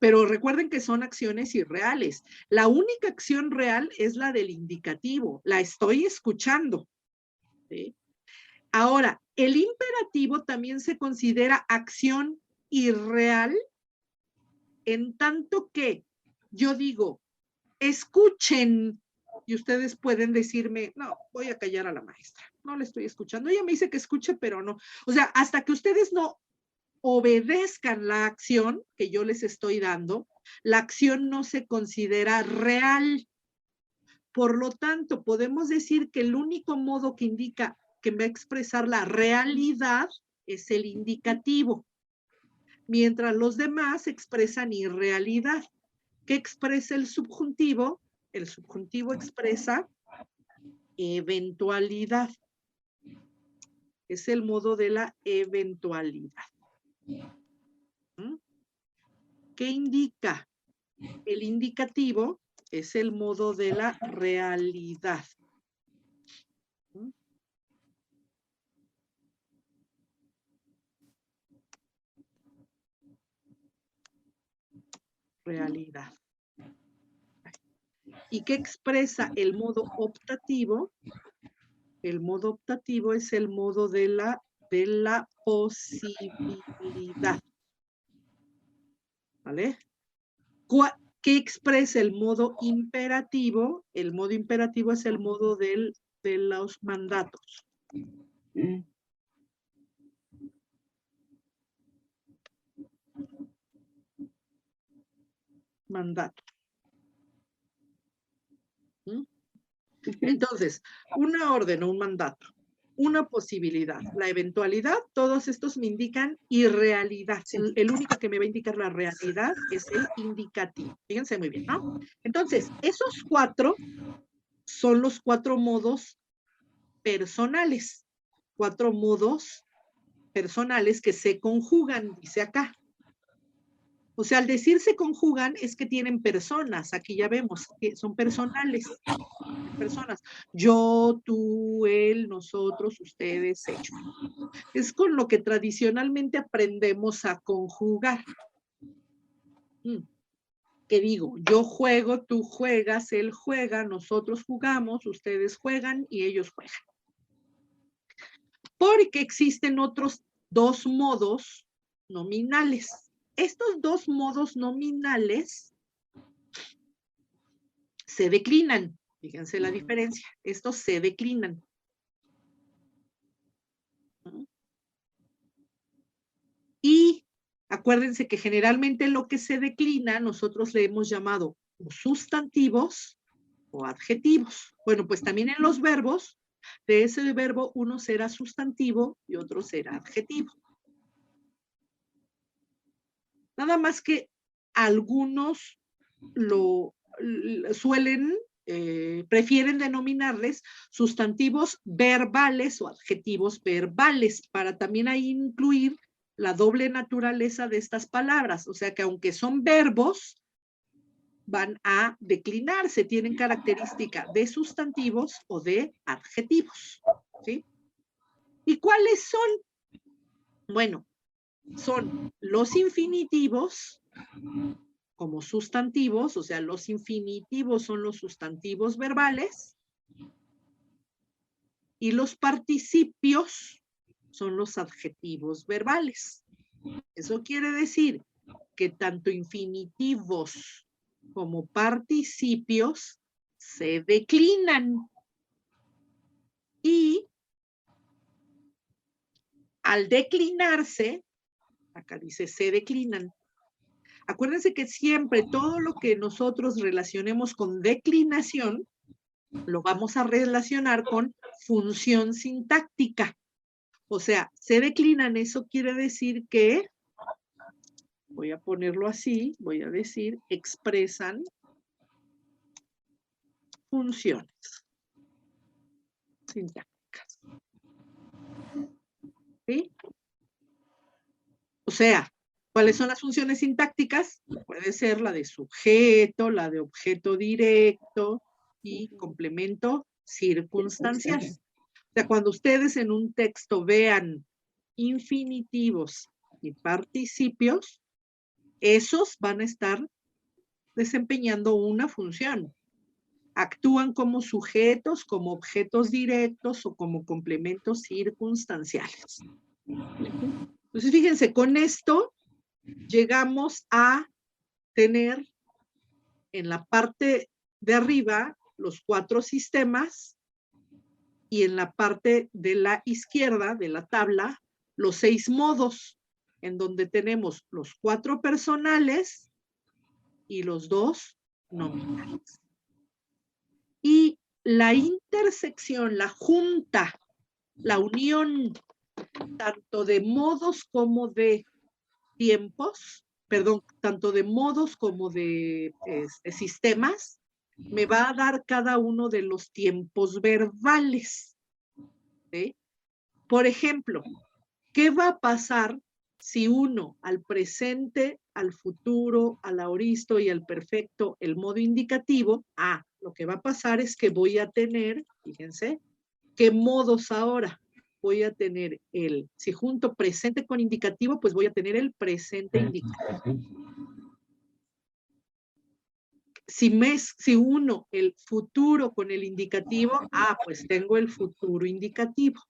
Pero recuerden que son acciones irreales. La única acción real es la del indicativo. La estoy escuchando, ¿sí? Ahora, el imperativo también se considera acción irreal en tanto que yo digo, escuchen, y ustedes pueden decirme, no, voy a callar a la maestra, no le estoy escuchando. Ella me dice que escuche, pero no. O sea, hasta que ustedes no obedezcan la acción que yo les estoy dando, la acción no se considera real. Por lo tanto, podemos decir que el único modo que indica que va a expresar la realidad es el indicativo, mientras los demás expresan irrealidad. ¿Qué expresa el subjuntivo? El subjuntivo expresa eventualidad. es el modo de la eventualidad. ¿Mm? ¿Qué indica? El indicativo es el modo de la realidad. ¿Mm? Realidad. ¿Y qué expresa el modo optativo? El modo optativo es el modo de la posibilidad. ¿Vale? ¿Qué expresa el modo imperativo? El modo imperativo es el modo de los mandatos. Mandato. ¿Mm? Entonces, una orden o un mandato, una posibilidad, la eventualidad, todos estos me indican irrealidad. Sí. El único que me va a indicar la realidad es el indicativo. Fíjense muy bien, ¿no? Entonces, esos 4 son los 4 modos personales. 4 modos personales que se conjugan, dice acá. O sea, al decir se conjugan es que tienen personas. Aquí ya vemos que son personales. Personas. Yo, tú, él, nosotros, ustedes, ellos. Es con lo que tradicionalmente aprendemos a conjugar. ¿Qué digo? Yo juego, tú juegas, él juega, nosotros jugamos, ustedes juegan y ellos juegan. Porque existen otros 2 modos nominales. Estos 2 modos nominales se declinan. Fíjense la diferencia. Estos se declinan. Y acuérdense que generalmente lo que se declina nosotros le hemos llamado sustantivos o adjetivos. Bueno, pues también en los verbos, de ese verbo uno será sustantivo y otro será adjetivo. Nada más que algunos lo suelen, prefieren denominarles sustantivos verbales o adjetivos verbales para también ahí incluir la doble naturaleza de estas palabras. O sea que aunque son verbos, van a declinarse, tienen característica de sustantivos o de adjetivos. ¿Sí? ¿Y cuáles son? Bueno, son los infinitivos como sustantivos, o sea, los infinitivos son los sustantivos verbales y los participios son los adjetivos verbales. Eso quiere decir que tanto infinitivos como participios se declinan y al declinarse, acá dice se declinan. Acuérdense que siempre todo lo que nosotros relacionemos con declinación lo vamos a relacionar con función sintáctica. O sea, se declinan, eso quiere decir que, voy a ponerlo así, voy a decir, expresan funciones sintácticas. ¿Sí? O sea, ¿cuáles son las funciones sintácticas? Puede ser la de sujeto, la de objeto directo y complemento circunstancial. O sea, cuando ustedes en un texto vean infinitivos y participios, esos van a estar desempeñando una función. Actúan como sujetos, como objetos directos o como complementos circunstanciales. Entonces, fíjense, con esto llegamos a tener en la parte de arriba los 4 sistemas y en la parte de la izquierda de la tabla los 6 modos, en donde tenemos los 4 personales y los 2 nominales. Y la intersección, la junta, la unión tanto de modos como de tiempos, perdón, tanto de modos como de sistemas, me va a dar cada uno de los tiempos verbales. ¿Sí? Por ejemplo, ¿qué va a pasar si uno al presente, al futuro, al aoristo y al perfecto, el modo indicativo? Lo que va a pasar es que voy a tener, fíjense, ¿qué modos ahora? Voy a tener si junto presente con indicativo, pues voy a tener el presente indicativo. Si uno el futuro con el indicativo, pues tengo el futuro indicativo.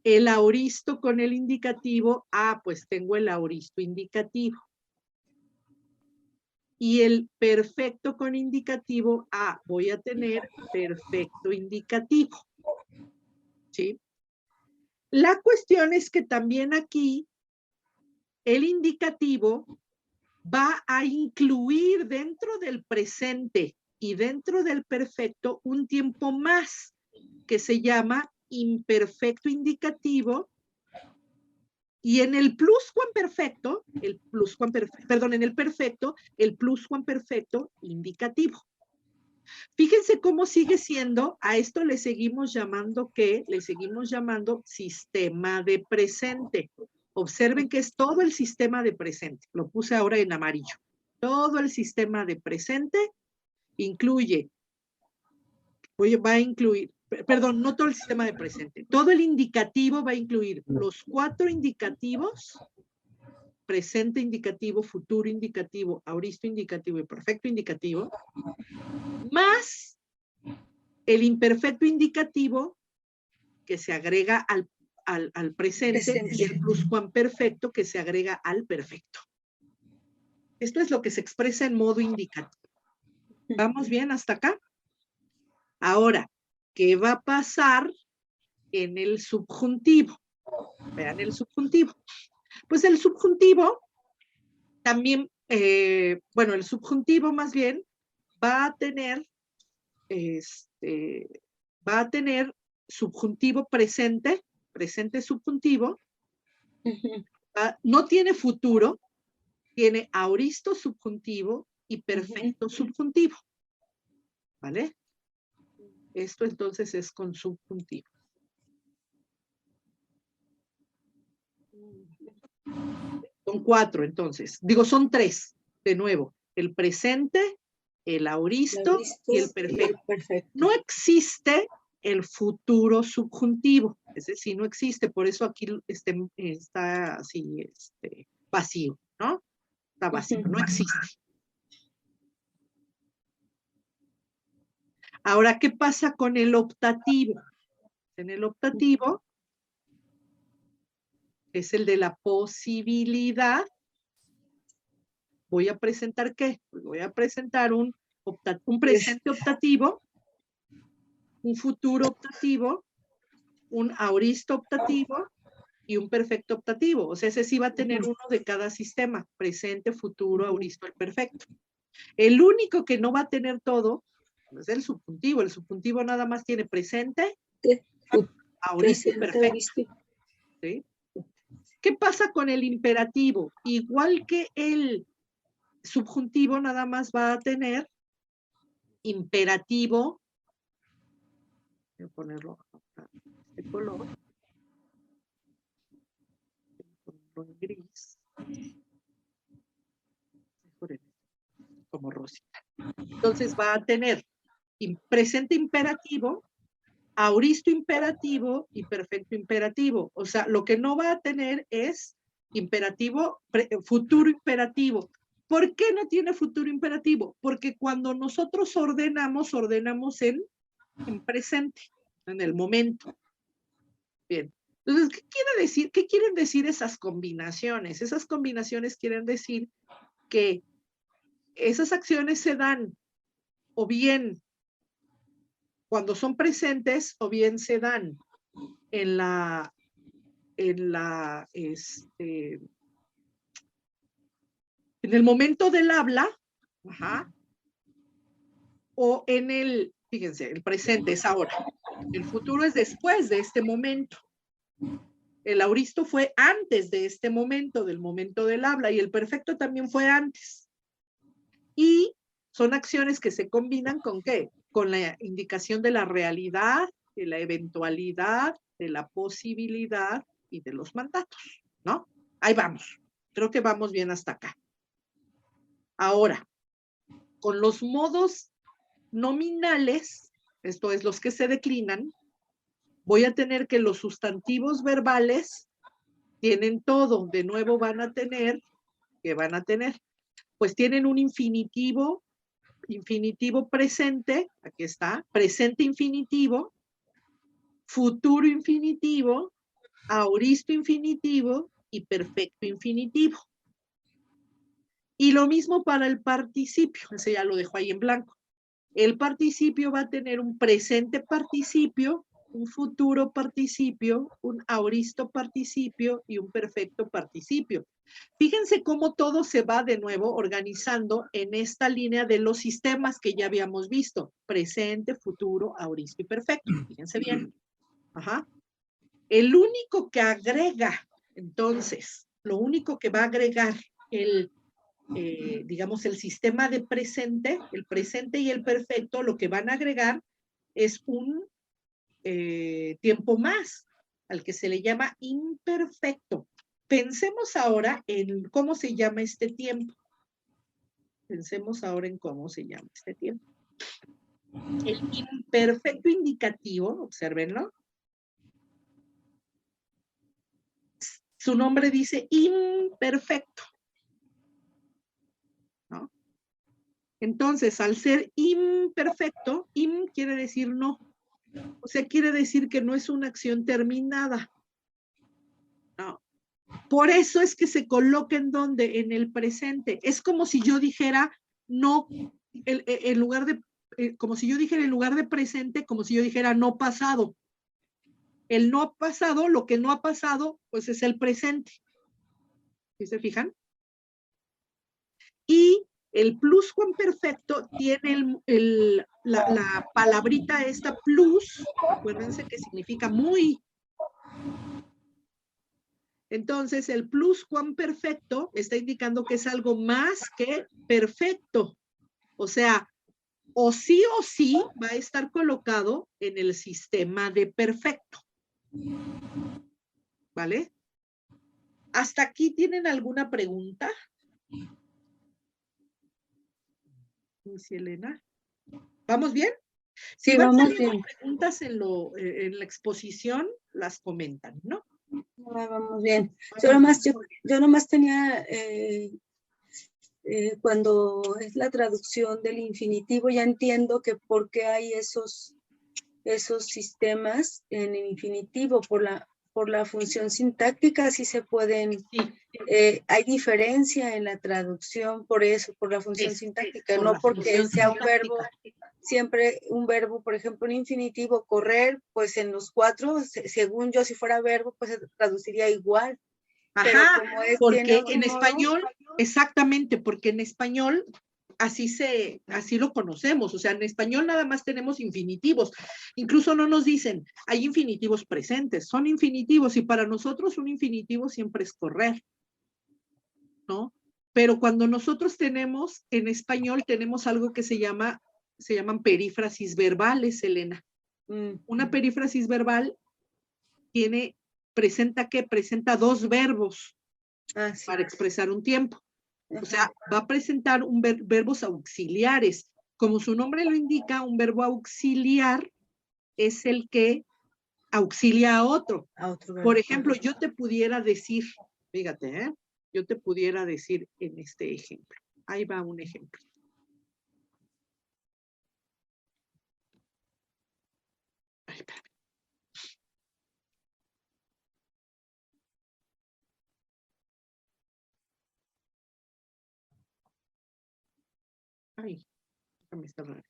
El aoristo con el indicativo, pues tengo el aoristo indicativo. Y el perfecto con indicativo, voy a tener perfecto indicativo. ¿Sí? La cuestión es que también aquí el indicativo va a incluir dentro del presente y dentro del perfecto un tiempo más que se llama imperfecto indicativo, y en el pluscuamperfecto, en el perfecto, el pluscuamperfecto indicativo. Fíjense cómo sigue siendo, a esto le seguimos llamando sistema de presente. Observen que es todo el sistema de presente, lo puse ahora en amarillo. Todo el sistema de presente incluye, perdón, no todo el sistema de presente, todo el indicativo va a incluir los 4 indicativos, presente indicativo, futuro indicativo, aoristo indicativo y perfecto indicativo, más el imperfecto indicativo que se agrega al presente y el pluscuamperfecto que se agrega al perfecto. Esto es lo que se expresa en modo indicativo. ¿Vamos bien hasta acá? Ahora, ¿qué va a pasar en el subjuntivo? Vean el subjuntivo. Pues el subjuntivo también, el subjuntivo más bien va a tener subjuntivo presente subjuntivo, no tiene futuro, tiene aoristo subjuntivo y perfecto subjuntivo, ¿vale? Esto entonces es con subjuntivo. Son 4 entonces, son 3, de nuevo, el presente, el aoristo y el perfecto. No existe el futuro subjuntivo, es decir, no existe, por eso aquí está así vacío, ¿no? Está vacío, no existe. Ahora, ¿qué pasa con el optativo? En el optativo es el de la posibilidad. Voy a presentar ¿qué? Pues voy a presentar un presente optativo, un futuro optativo, un aoristo optativo y un perfecto optativo. O sea, ese sí va a tener uno de cada sistema, presente, futuro, aoristo, el perfecto. El único que no va a tener todo es el subjuntivo. El subjuntivo nada más tiene presente, aoristo y perfecto. ¿Sí? ¿Qué pasa con el imperativo? Igual que el subjuntivo, nada más va a tener imperativo. Voy a ponerlo de color. En gris. Como rosita. Entonces va a tener presente imperativo, aoristo imperativo y perfecto imperativo. O sea, lo que no va a tener es imperativo, futuro imperativo. ¿Por qué no tiene futuro imperativo? Porque cuando nosotros ordenamos en presente, en el momento. Bien. Entonces, ¿qué quiere decir? ¿Qué quieren decir esas combinaciones? Esas combinaciones quieren decir que esas acciones se dan o bien cuando son presentes o bien se dan en el momento del habla, o en fíjense, el presente es ahora, el futuro es después de este momento, el aoristo fue antes de este momento, del momento del habla, y el perfecto también fue antes. Y son acciones que se combinan ¿con qué? Con la indicación de la realidad, de la eventualidad, de la posibilidad y de los mandatos, ¿no? Ahí vamos. Creo que vamos bien hasta acá. Ahora, con los modos nominales, esto es los que se declinan, voy a tener que los sustantivos verbales tienen todo. De nuevo van a tener, ¿qué van a tener? Pues tienen un infinitivo presente, aquí está, presente infinitivo, futuro infinitivo, aoristo infinitivo y perfecto infinitivo. Y lo mismo para el participio, ese ya lo dejo ahí en blanco. El participio va a tener un presente participio, un futuro participio, un aoristo participio y un perfecto participio. Fíjense cómo todo se va de nuevo organizando en esta línea de los sistemas que ya habíamos visto. Presente, futuro, aoristo y perfecto. Fíjense bien. Ajá. El único que agrega, entonces, lo único que va a agregar digamos, el sistema de presente, el presente y el perfecto, lo que van a agregar es un tiempo más, al que se le llama imperfecto. Pensemos ahora en cómo se llama este tiempo. Pensemos ahora en cómo se llama este tiempo. El imperfecto indicativo, obsérvenlo. Su nombre dice imperfecto, ¿no? Entonces, al ser imperfecto, quiere decir no. O sea, quiere decir que no es una acción terminada. No. Por eso es que se coloca en donde, en el presente. Es como si yo dijera no, en lugar de, como si yo dijera en lugar de presente, como si yo dijera no pasado. El no pasado, lo que no ha pasado, pues es el presente. ¿Sí se fijan? Y el pluscuamperfecto tiene la palabrita esta plus, acuérdense que significa muy. Entonces, el pluscuamperfecto está indicando que es algo más que perfecto. O sea, o sí va a estar colocado en el sistema de perfecto. ¿Vale? ¿Hasta aquí tienen alguna pregunta? ¿Sí, Elena? ¿Vamos bien? Si Sí, van vamos saliendo bien. preguntas en la exposición, las comentan, ¿no? Vamos bien. Yo nomás tenía, cuando es la traducción del infinitivo, ya entiendo que por qué hay esos sistemas en el infinitivo, por la función sintáctica, sí se pueden, Sí. hay diferencia en la traducción por eso, por la función sintáctica, por no la porque función sea un sintáctica. verbo, siempre un verbo, por ejemplo, un infinitivo, correr, pues en los 4, según yo, si fuera verbo, pues se traduciría igual. Pero Ajá, como es, porque tiene en un español, exactamente, porque en español así lo conocemos, o sea, en español nada más tenemos infinitivos, incluso no nos dicen, hay infinitivos presentes, son infinitivos y para nosotros un infinitivo siempre es correr, ¿no? Pero cuando nosotros tenemos, en español tenemos algo que se llaman perífrasis verbales, Elena. Una perífrasis verbal presenta dos verbos para expresar un tiempo. O sea, va a presentar verbos auxiliares. Como su nombre lo indica, un verbo auxiliar es el que auxilia a otro. Por ejemplo, yo te pudiera decir, fíjate, yo te pudiera decir en este ejemplo. Ahí va un ejemplo. Ay, espérame. Ay, déjame cerrar.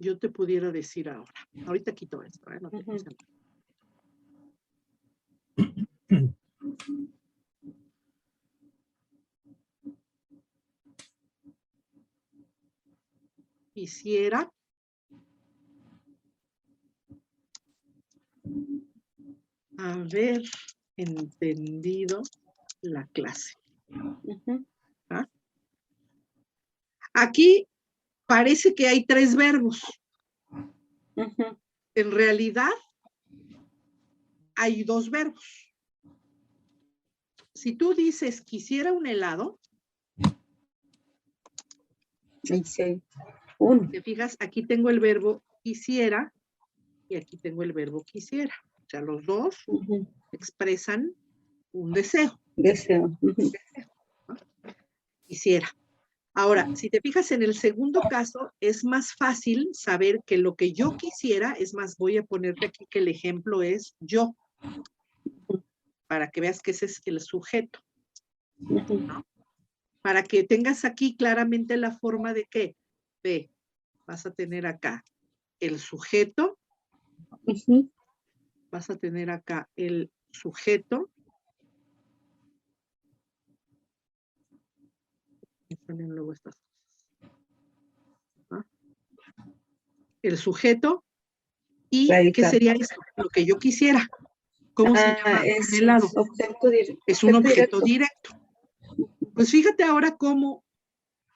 Yo te pudiera decir ahora. Ahorita quito esto, no te puse nada. Quisiera haber entendido la clase. ¿Ah? Aquí parece que hay 3 verbos. Ujú. En realidad, hay 2 verbos. Si tú dices quisiera un helado, Ahí sí hay uno. te fijas, aquí tengo el verbo quisiera y aquí tengo el verbo quisiera. O sea, los dos Ujú. expresan un deseo. Deseo. Ujú. ¿No? Quisiera. Ahora, si te fijas en el segundo caso, es más fácil saber que lo que yo quisiera, es más, voy a ponerte aquí que el ejemplo es yo, para que veas que ese es el sujeto, Ujú. ¿no? Para que tengas aquí claramente la forma de que, ve, vas a tener acá el sujeto, Ujú. vas a tener acá el sujeto, y ponen luego estas cosas, ¿no? El sujeto, ¿y qué Radical. sería esto? Lo que yo quisiera. ¿Cómo se llama un Es helado? objeto, Es un objeto directo. directo. Pues fíjate ahora cómo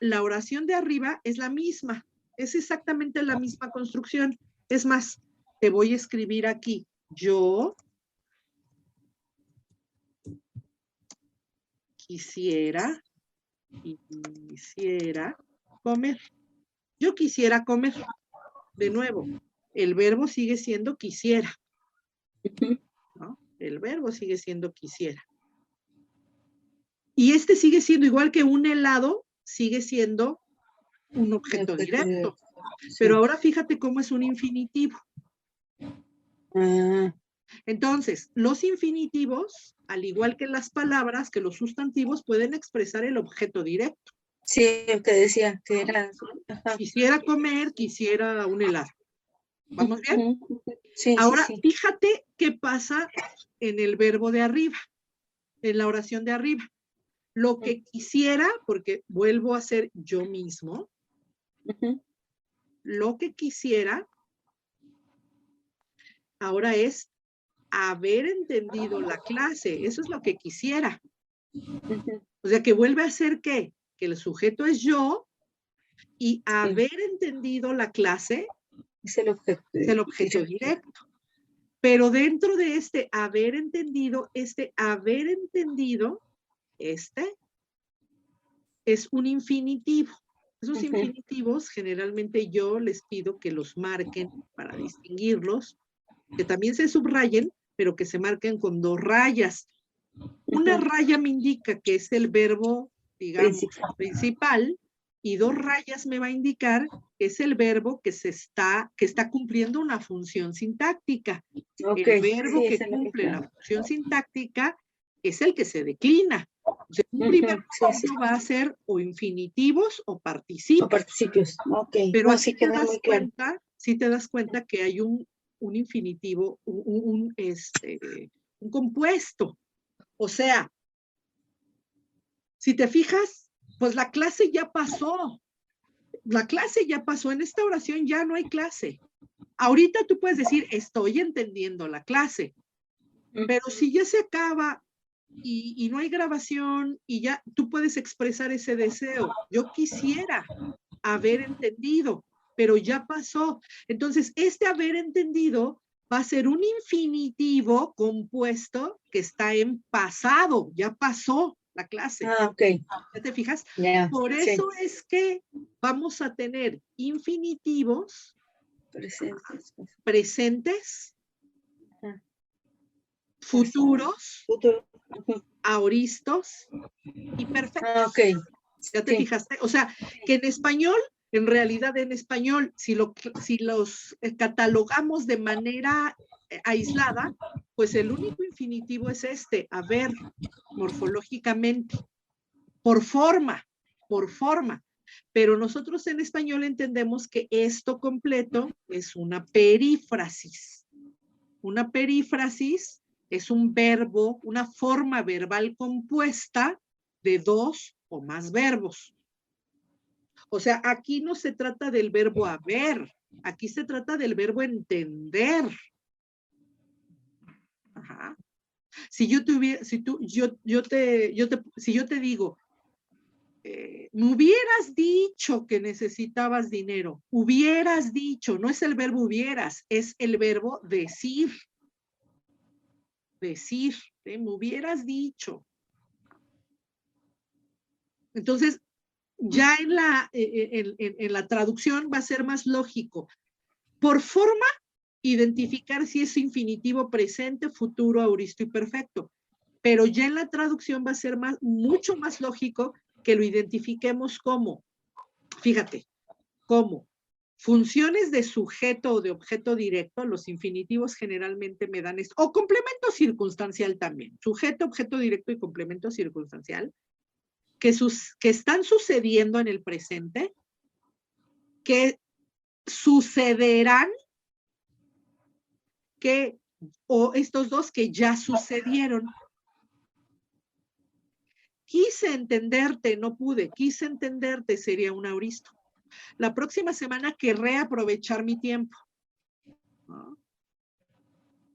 la oración de arriba es la misma, es exactamente la misma construcción. Es más, te voy a escribir aquí, yo quisiera comer. Yo quisiera comer. De nuevo, el verbo sigue siendo quisiera, Ujú. ¿no? El verbo sigue siendo quisiera. Y este sigue siendo igual que un helado, sigue siendo un objeto directo. Sí. Pero ahora fíjate cómo es un infinitivo. Ah, Entonces, los infinitivos, al igual que las palabras, que los sustantivos, pueden expresar el objeto directo. sí, lo que decía, que era. Ajá. Quisiera comer, quisiera un helado. ¿Vamos bien? Ujú. Sí, sí, Ahora, sí. fíjate qué pasa en el verbo de arriba, en la oración de arriba. Lo que quisiera, porque vuelvo a ser yo mismo, Ujú. lo que quisiera ahora es haber entendido la clase. Eso es lo que quisiera. Ujú. O sea, que vuelve a ser ¿qué? Que el sujeto es yo y Sí, haber entendido la clase es el objeto es el objeto directo. Pero dentro de este haber entendido es un infinitivo. Esos Ujú. infinitivos generalmente yo les pido que los marquen para distinguirlos, que también se subrayen, pero que se marquen con 2 rayas. Una Ujú. raya me indica que es el verbo, digamos, Principal. principal, y 2 rayas me va a indicar que es el verbo que está cumpliendo una función sintáctica. Ok, El verbo sí, que esa es la que cumple la queda. función sintáctica es el que se declina. O sea, un primer Ujú. Sí, sí. momento va a ser o infinitivos o O participios. participios. Ok, Pero no, aquí sí queda muy claro. sí te das cuenta que hay un infinitivo, un compuesto. O sea, si te fijas, pues la clase ya pasó. La clase ya pasó. En esta oración ya no hay clase. Ahorita tú puedes decir, estoy entendiendo la clase. Pero si ya se acaba y no hay grabación y ya tú puedes expresar ese deseo. Yo quisiera haber entendido, pero ya pasó. Entonces, este haber entendido va a ser un infinitivo compuesto que está en pasado, ya pasó la clase. Ok, ¿Ya te fijas? ya, Por sí. eso es que vamos a tener infinitivos Presentes. presentes, Ajá. Pasado. futuros, Futuro. Ujú. aoristos y perfectos. Ok, ¿Ya te sí. fijaste? O sea, que en español, en realidad en español, si los catalogamos de manera aislada, pues el único infinitivo es este, haber, morfológicamente, por forma, por forma. Pero nosotros en español entendemos que esto completo es una perífrasis. Una perífrasis es un verbo, una forma verbal compuesta de 2 o más verbos. O sea, aquí no se trata del verbo haber, aquí se trata del verbo entender. Ajá. Si yo te digo, me hubieras dicho que necesitabas dinero. Hubieras dicho, no es el verbo hubieras, es el verbo decir. Decir, me hubieras dicho. Entonces, ya en la traducción va a ser más lógico. Por forma, identificar si es infinitivo presente, futuro, auristo y perfecto. Pero ya en la traducción va a ser mucho más lógico que lo identifiquemos como, fíjate, como funciones de sujeto o de objeto directo. Los infinitivos generalmente me dan esto, o complemento circunstancial también, sujeto, objeto directo y complemento circunstancial, que están sucediendo en el presente, que sucederán, o estos dos que ya sucedieron. Quise entenderte, no pude. Quise entenderte sería un auristo. La próxima semana querré aprovechar mi tiempo. ¿No?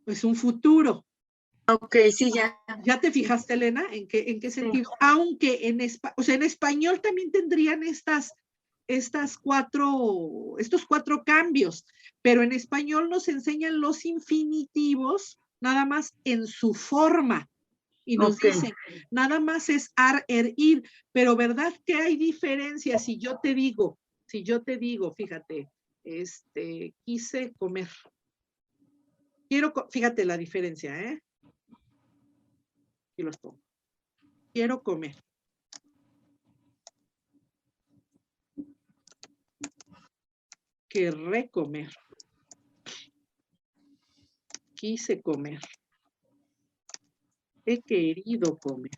Es un futuro. Ok, sí, ya. ¿Ya te fijaste, Elena? ¿En qué sentido? Sí. Aunque en español también tendrían estos cuatro cambios, pero en español nos enseñan los infinitivos nada más en su forma. Y nos dicen, nada más es ar, er, ir, pero ¿verdad que hay diferencias? Si yo te digo, fíjate, quise comer. Fíjate la diferencia, ¿eh? Aquí los pongo. Quiero comer. Querré comer. Quise comer. He querido comer.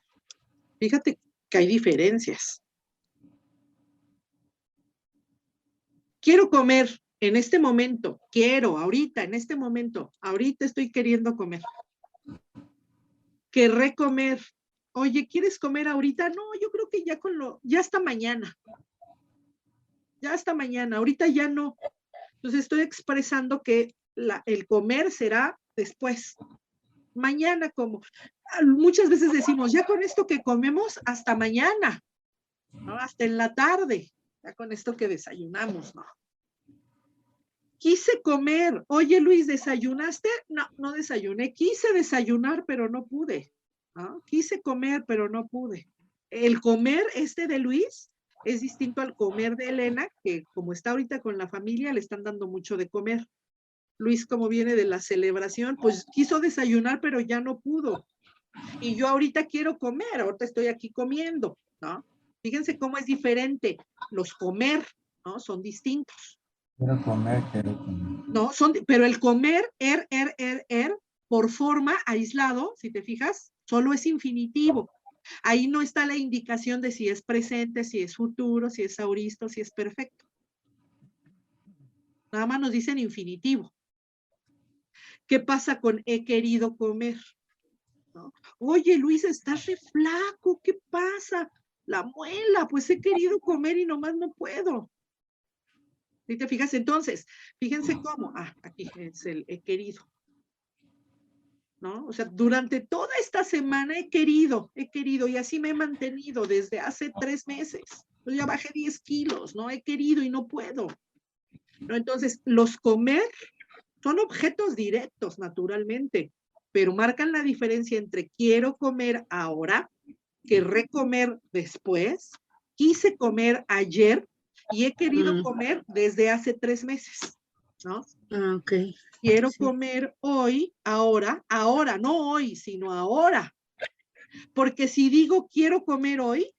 Fíjate que hay diferencias. Quiero comer en este momento. Quiero, ahorita, en este momento. Ahorita estoy queriendo comer. Querré comer. Oye, ¿quieres comer ahorita? No, yo creo que ya hasta mañana. Ya hasta mañana. Ahorita ya no. Entonces estoy expresando que el comer será después. Mañana como. Muchas veces decimos, ya con esto que comemos, hasta mañana, ¿no? Hasta en la tarde, ya con esto que desayunamos, ¿no? Quise comer. Oye, Luis, ¿desayunaste? No, no desayuné. Quise desayunar, pero no pude, ¿no? Quise comer, pero no pude. El comer de Luis es distinto al comer de Elena, que como está ahorita con la familia, le están dando mucho de comer. Luis, como viene de la celebración, pues quiso desayunar, pero ya no pudo. Y yo ahorita quiero comer, ahorita estoy aquí comiendo, ¿no? Fíjense cómo es diferente. Los comer, ¿no? Son distintos. Quiero comer. No, pero el comer, por forma, aislado, si te fijas, solo es infinitivo. Ahí no está la indicación de si es presente, si es futuro, si es auristo, si es perfecto. Nada más nos dicen infinitivo. ¿Qué pasa con he querido comer? ¿No? Oye, Luis, estás re flaco, ¿qué pasa? La muela, pues he querido comer y nomás no puedo. ¿Sí te fijas? Entonces, fíjense cómo, aquí es el he querido, ¿no? O sea, durante toda esta semana he querido, y así me he mantenido desde hace 3 meses. Yo ya bajé 10 kilos, ¿no? He querido y no puedo, ¿no? Entonces, los comer son objetos directos, naturalmente, pero marcan la diferencia entre quiero comer ahora, querré comer después, quise comer ayer y he querido comer desde hace 3 meses, ¿no? Ok. Quiero comer hoy, ahora, no hoy, sino ahora. Porque si digo quiero comer hoy,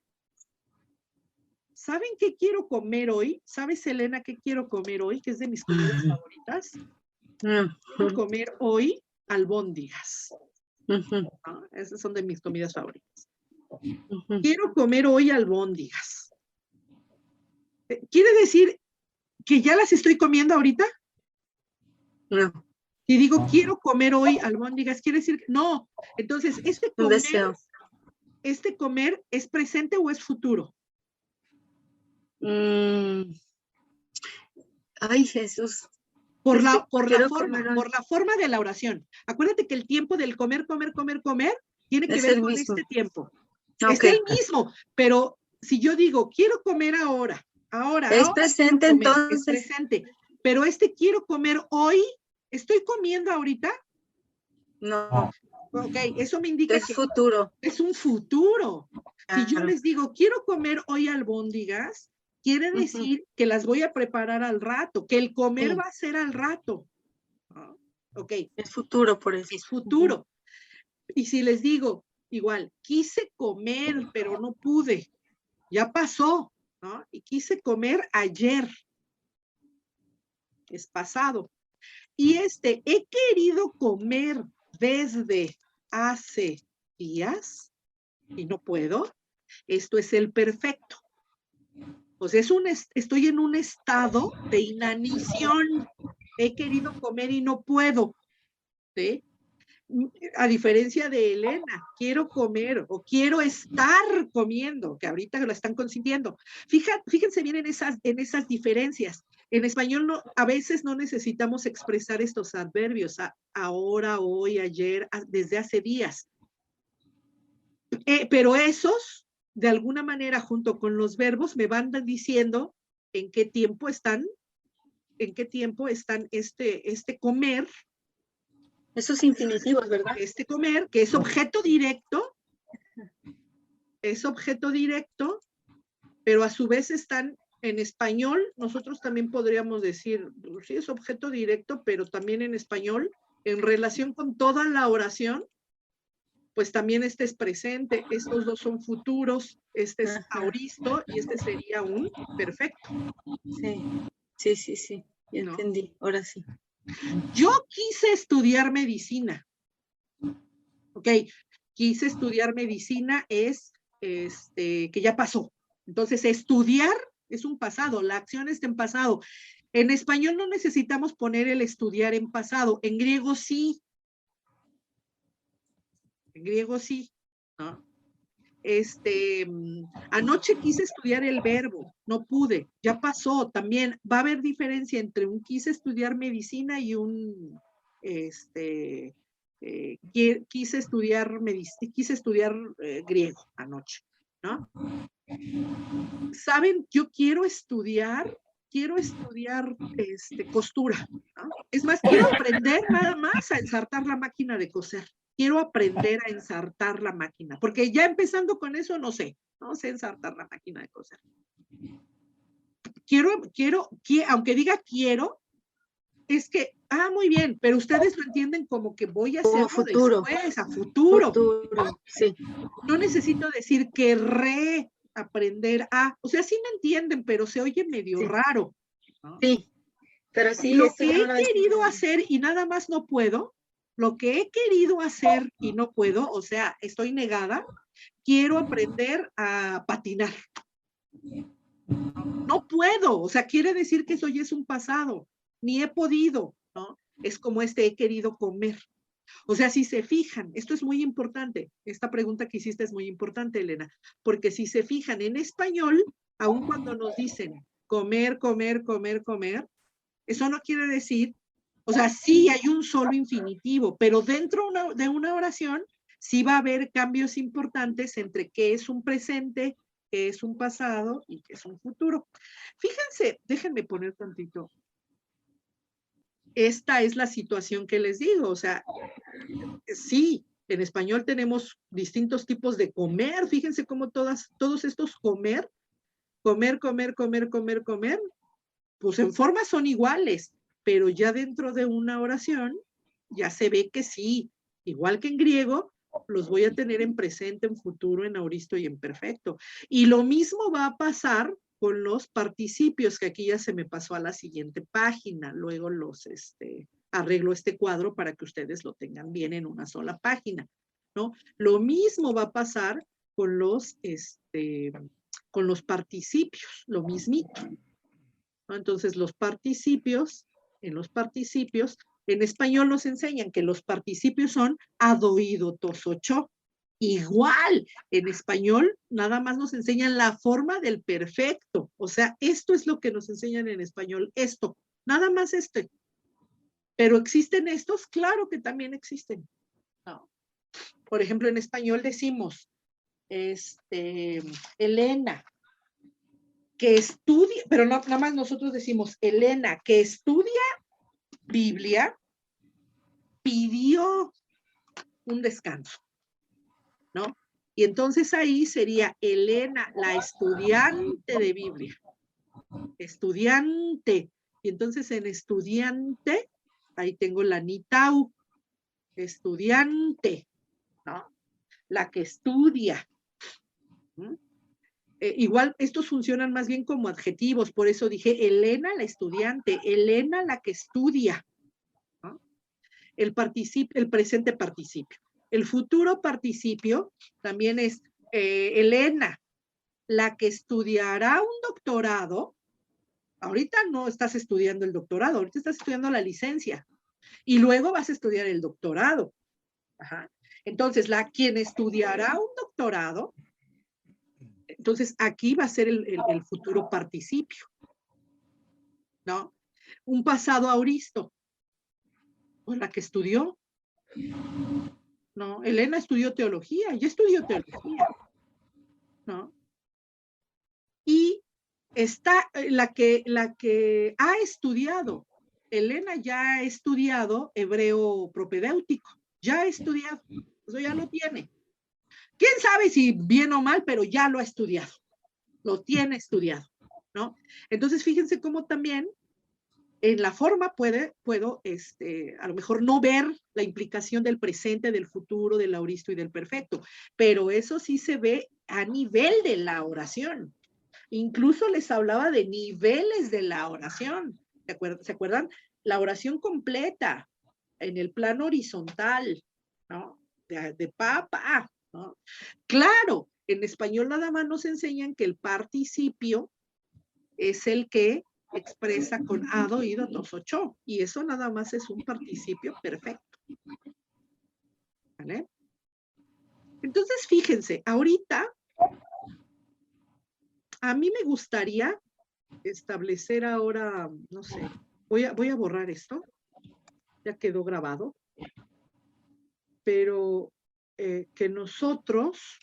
¿saben qué quiero comer hoy? ¿Sabes, Elena, qué quiero comer hoy? Que es de mis comidas favoritas. Quiero comer hoy albóndigas. ¿No? Esas son de mis comidas favoritas. Quiero comer hoy albóndigas. ¿Quiere decir que ya las estoy comiendo ahorita? No. Si digo quiero comer hoy albóndigas, quiere decir que no. Entonces, ¿este comer es presente o es futuro? Ay, Jesús. Por la forma de la oración. Acuérdate que el tiempo del comer tiene que ver con este tiempo. Okay. Es el mismo, pero si yo digo, quiero comer ahora, ahora presente quiero comer, entonces. es presente. Pero quiero comer hoy, ¿estoy comiendo ahorita? No. Ok, eso me indica Es que futuro. es un futuro. Si yo Claro. les digo, quiero comer hoy albóndigas, quiere decir que las voy a preparar al rato, que el comer va a ser al rato. ¿No? Ok. Es futuro por eso. Es futuro. Y si les digo, igual, quise comer, pero no pude, ya pasó, ¿no? Y quise comer ayer, es pasado. Y he querido comer desde hace días y no puedo, esto es el perfecto. Pues estoy en un estado de inanición. He querido comer y no puedo, ¿sí? A diferencia de Elena, quiero comer o quiero estar comiendo, que ahorita lo están consintiendo. Fíjense bien en esas diferencias. En español a veces no necesitamos expresar estos adverbios, ahora, hoy, ayer, desde hace días. Pero esos, de alguna manera, junto con los verbos, me van diciendo en qué tiempo están este comer. Esos infinitivos, ¿verdad? Este comer, que es objeto directo, pero a su vez están en español. Nosotros también podríamos decir, sí, es objeto directo, pero también en español, en relación con toda la oración, pues también este es presente, estos dos son futuros, este es aoristo y este sería un perfecto. Sí, ya ¿no? entendí, ahora sí. Yo quise estudiar medicina. Ok, quise estudiar medicina es que ya pasó. Entonces, estudiar es un pasado, la acción está en pasado. En español no necesitamos poner el estudiar en pasado, en griego sí. En griego sí, ¿no? Anoche quise estudiar el verbo, no pude, ya pasó. También va a haber diferencia entre un quise estudiar medicina y un quise estudiar griego anoche, ¿no? ¿Saben? Yo quiero estudiar costura, ¿no? Es más, quiero aprender nada más a ensartar la máquina de coser. Quiero aprender a ensartar la máquina, porque ya empezando con eso no sé ensartar la máquina de coser. Aunque diga quiero, es que, muy bien, pero ustedes lo entienden como que voy a hacerlo futuro. después, a futuro. Sí. No necesito decir querré aprender a, o sea, sí me entienden, pero se oye medio raro, ¿no? Sí, pero sí. Lo que he querido hacer y nada más no puedo, lo que he querido hacer y no puedo, o sea, estoy negada, quiero aprender a patinar. No puedo, o sea, quiere decir que eso ya es un pasado, ni he podido, ¿no? Es como he querido comer. O sea, si se fijan, esto es muy importante, esta pregunta que hiciste es muy importante, Elena, porque si se fijan en español, aun cuando nos dicen comer, comer, comer, comer, eso no quiere decir, o sea, sí hay un solo infinitivo, pero dentro de una oración sí va a haber cambios importantes entre qué es un presente, qué es un pasado y qué es un futuro. Fíjense, déjenme poner tantito. Esta es la situación que les digo, o sea, sí, en español tenemos distintos tipos de comer, fíjense cómo todos estos comer, pues en forma son iguales, pero ya dentro de una oración ya se ve que sí, igual que en griego, los voy a tener en presente, en futuro, en aoristo y en perfecto. Y lo mismo va a pasar con los participios, que aquí ya se me pasó a la siguiente página. Luego arreglo este cuadro para que ustedes lo tengan bien en una sola página, ¿no? Lo mismo va a pasar con los participios, lo mismito, ¿no? Entonces, en español nos enseñan que los participios son adoído, tosocho. Igual, en español nada más nos enseñan la forma del perfecto. O sea, esto es lo que nos enseñan en español, esto, nada más Pero ¿existen estos? Claro que también existen. No. Por ejemplo, en español decimos, Elena, que estudia, pero no, nada más nosotros decimos, Elena, que estudia Biblia, pidió un descanso, ¿no? Y entonces ahí sería Elena, la estudiante de Biblia. Estudiante. Y entonces en estudiante, ahí tengo la nitau, estudiante, ¿no? La que estudia. ¿Mm? Igual estos funcionan más bien como adjetivos, por eso dije Elena la estudiante, Elena la que estudia, ¿no? El presente participio. El futuro participio también es Elena, la que estudiará un doctorado. Ahorita no estás estudiando el doctorado, ahorita estás estudiando la licencia y luego vas a estudiar el doctorado. Ajá. Entonces, quien estudiará un doctorado, entonces aquí va a ser el futuro participio, ¿no? Un pasado auristo, pues la que estudió, ¿no? Elena estudió teología, ya estudió teología, ¿no? Y está la que ha estudiado, Elena ya ha estudiado hebreo propedéutico, ya ha estudiado, eso ya lo tiene. ¿Quién sabe si bien o mal, pero ya lo ha estudiado, lo tiene estudiado, ¿no? Entonces, fíjense cómo también en la forma puedo, a lo mejor no ver la implicación del presente, del futuro, del auristo y del perfecto, pero eso sí se ve a nivel de la oración. Incluso les hablaba de niveles de la oración. ¿Se acuerdan? La oración completa en el plano horizontal, ¿no? De papa, ¿no? Claro, en español nada más nos enseñan que el participio es el que expresa con ado, ido, tos, ocho, y eso nada más es un participio perfecto. ¿Vale? Entonces, fíjense, ahorita a mí me gustaría establecer ahora, no sé, voy a borrar esto, ya quedó grabado, pero que nosotros,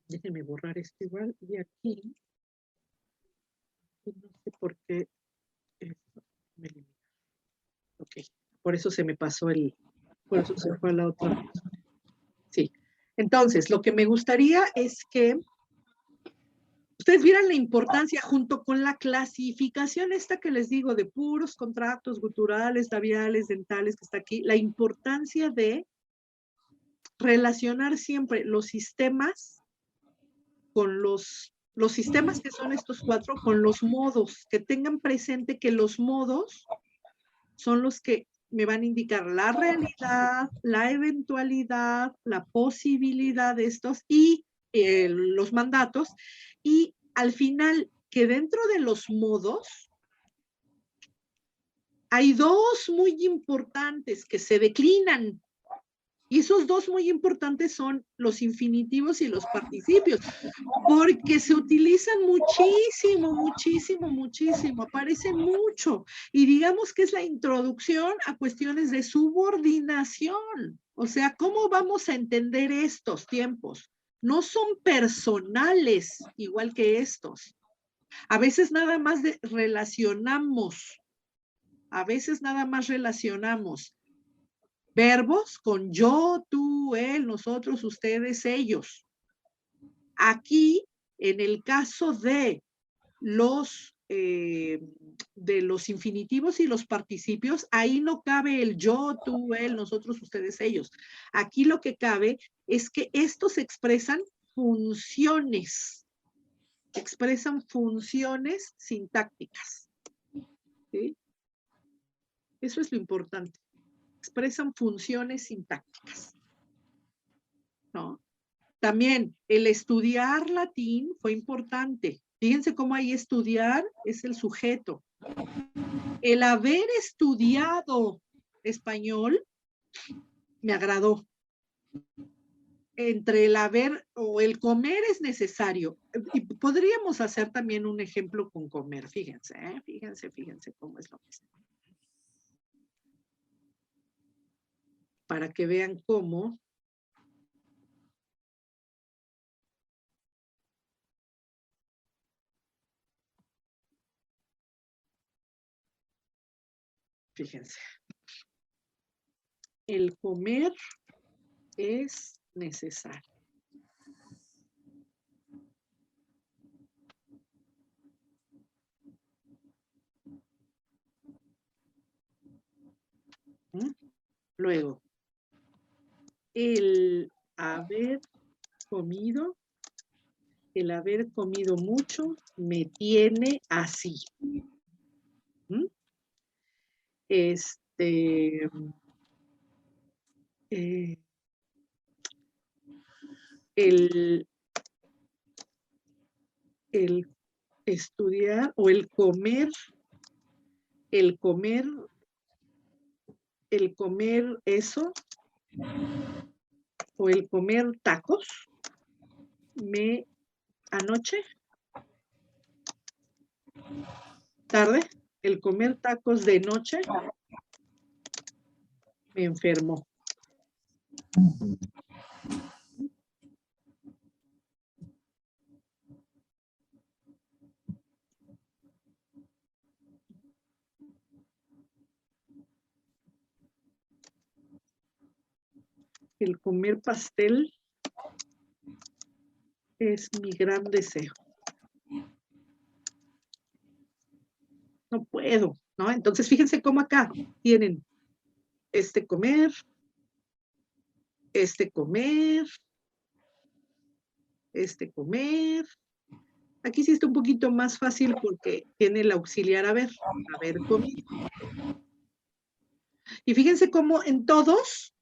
déjenme borrar esto igual, y aquí, no sé por qué, ok, por eso se me pasó por eso se fue a la otra. Sí, entonces, lo que me gustaría es que ustedes vieran la importancia junto con la clasificación esta que les digo de puros contratos guturales, labiales, dentales, que está aquí, la importancia de relacionar siempre los sistemas con los sistemas que son estos cuatro, con los modos, que tengan presente que los modos son los que me van a indicar la realidad, la eventualidad, la posibilidad de estos y los mandatos, y al final que dentro de los modos hay dos muy importantes que se declinan. Y esos dos muy importantes son los infinitivos y los participios, porque se utilizan muchísimo, muchísimo, muchísimo, aparecen mucho. Y digamos que es la introducción a cuestiones de subordinación. O sea, ¿cómo vamos a entender estos tiempos? No son personales igual que estos. A veces nada más relacionamos. A veces nada más relacionamos verbos con yo, tú, él, nosotros, ustedes, ellos. Aquí, en el caso de los infinitivos y los participios, ahí no cabe el yo, tú, él, nosotros, ustedes, ellos. Aquí lo que cabe es que estos expresan funciones sintácticas. ¿Sí? Eso es lo importante. Expresan funciones sintácticas, ¿no? También el estudiar latín fue importante. Fíjense cómo ahí estudiar es el sujeto. El haber estudiado español me agradó. Entre el haber o el comer es necesario. Y podríamos hacer también un ejemplo con comer. Fíjense, fíjense cómo es lo mismo. para que vean cómo fíjense, el comer es necesario. Luego, el haber comido mucho me tiene así. El estudiar o el comer eso o el comer tacos el comer tacos de noche me enfermó. El comer pastel es mi gran deseo. No puedo, ¿no? Entonces, fíjense cómo acá tienen comer, comer. Aquí sí está un poquito más fácil porque tiene el auxiliar haber comido. Y fíjense cómo en todos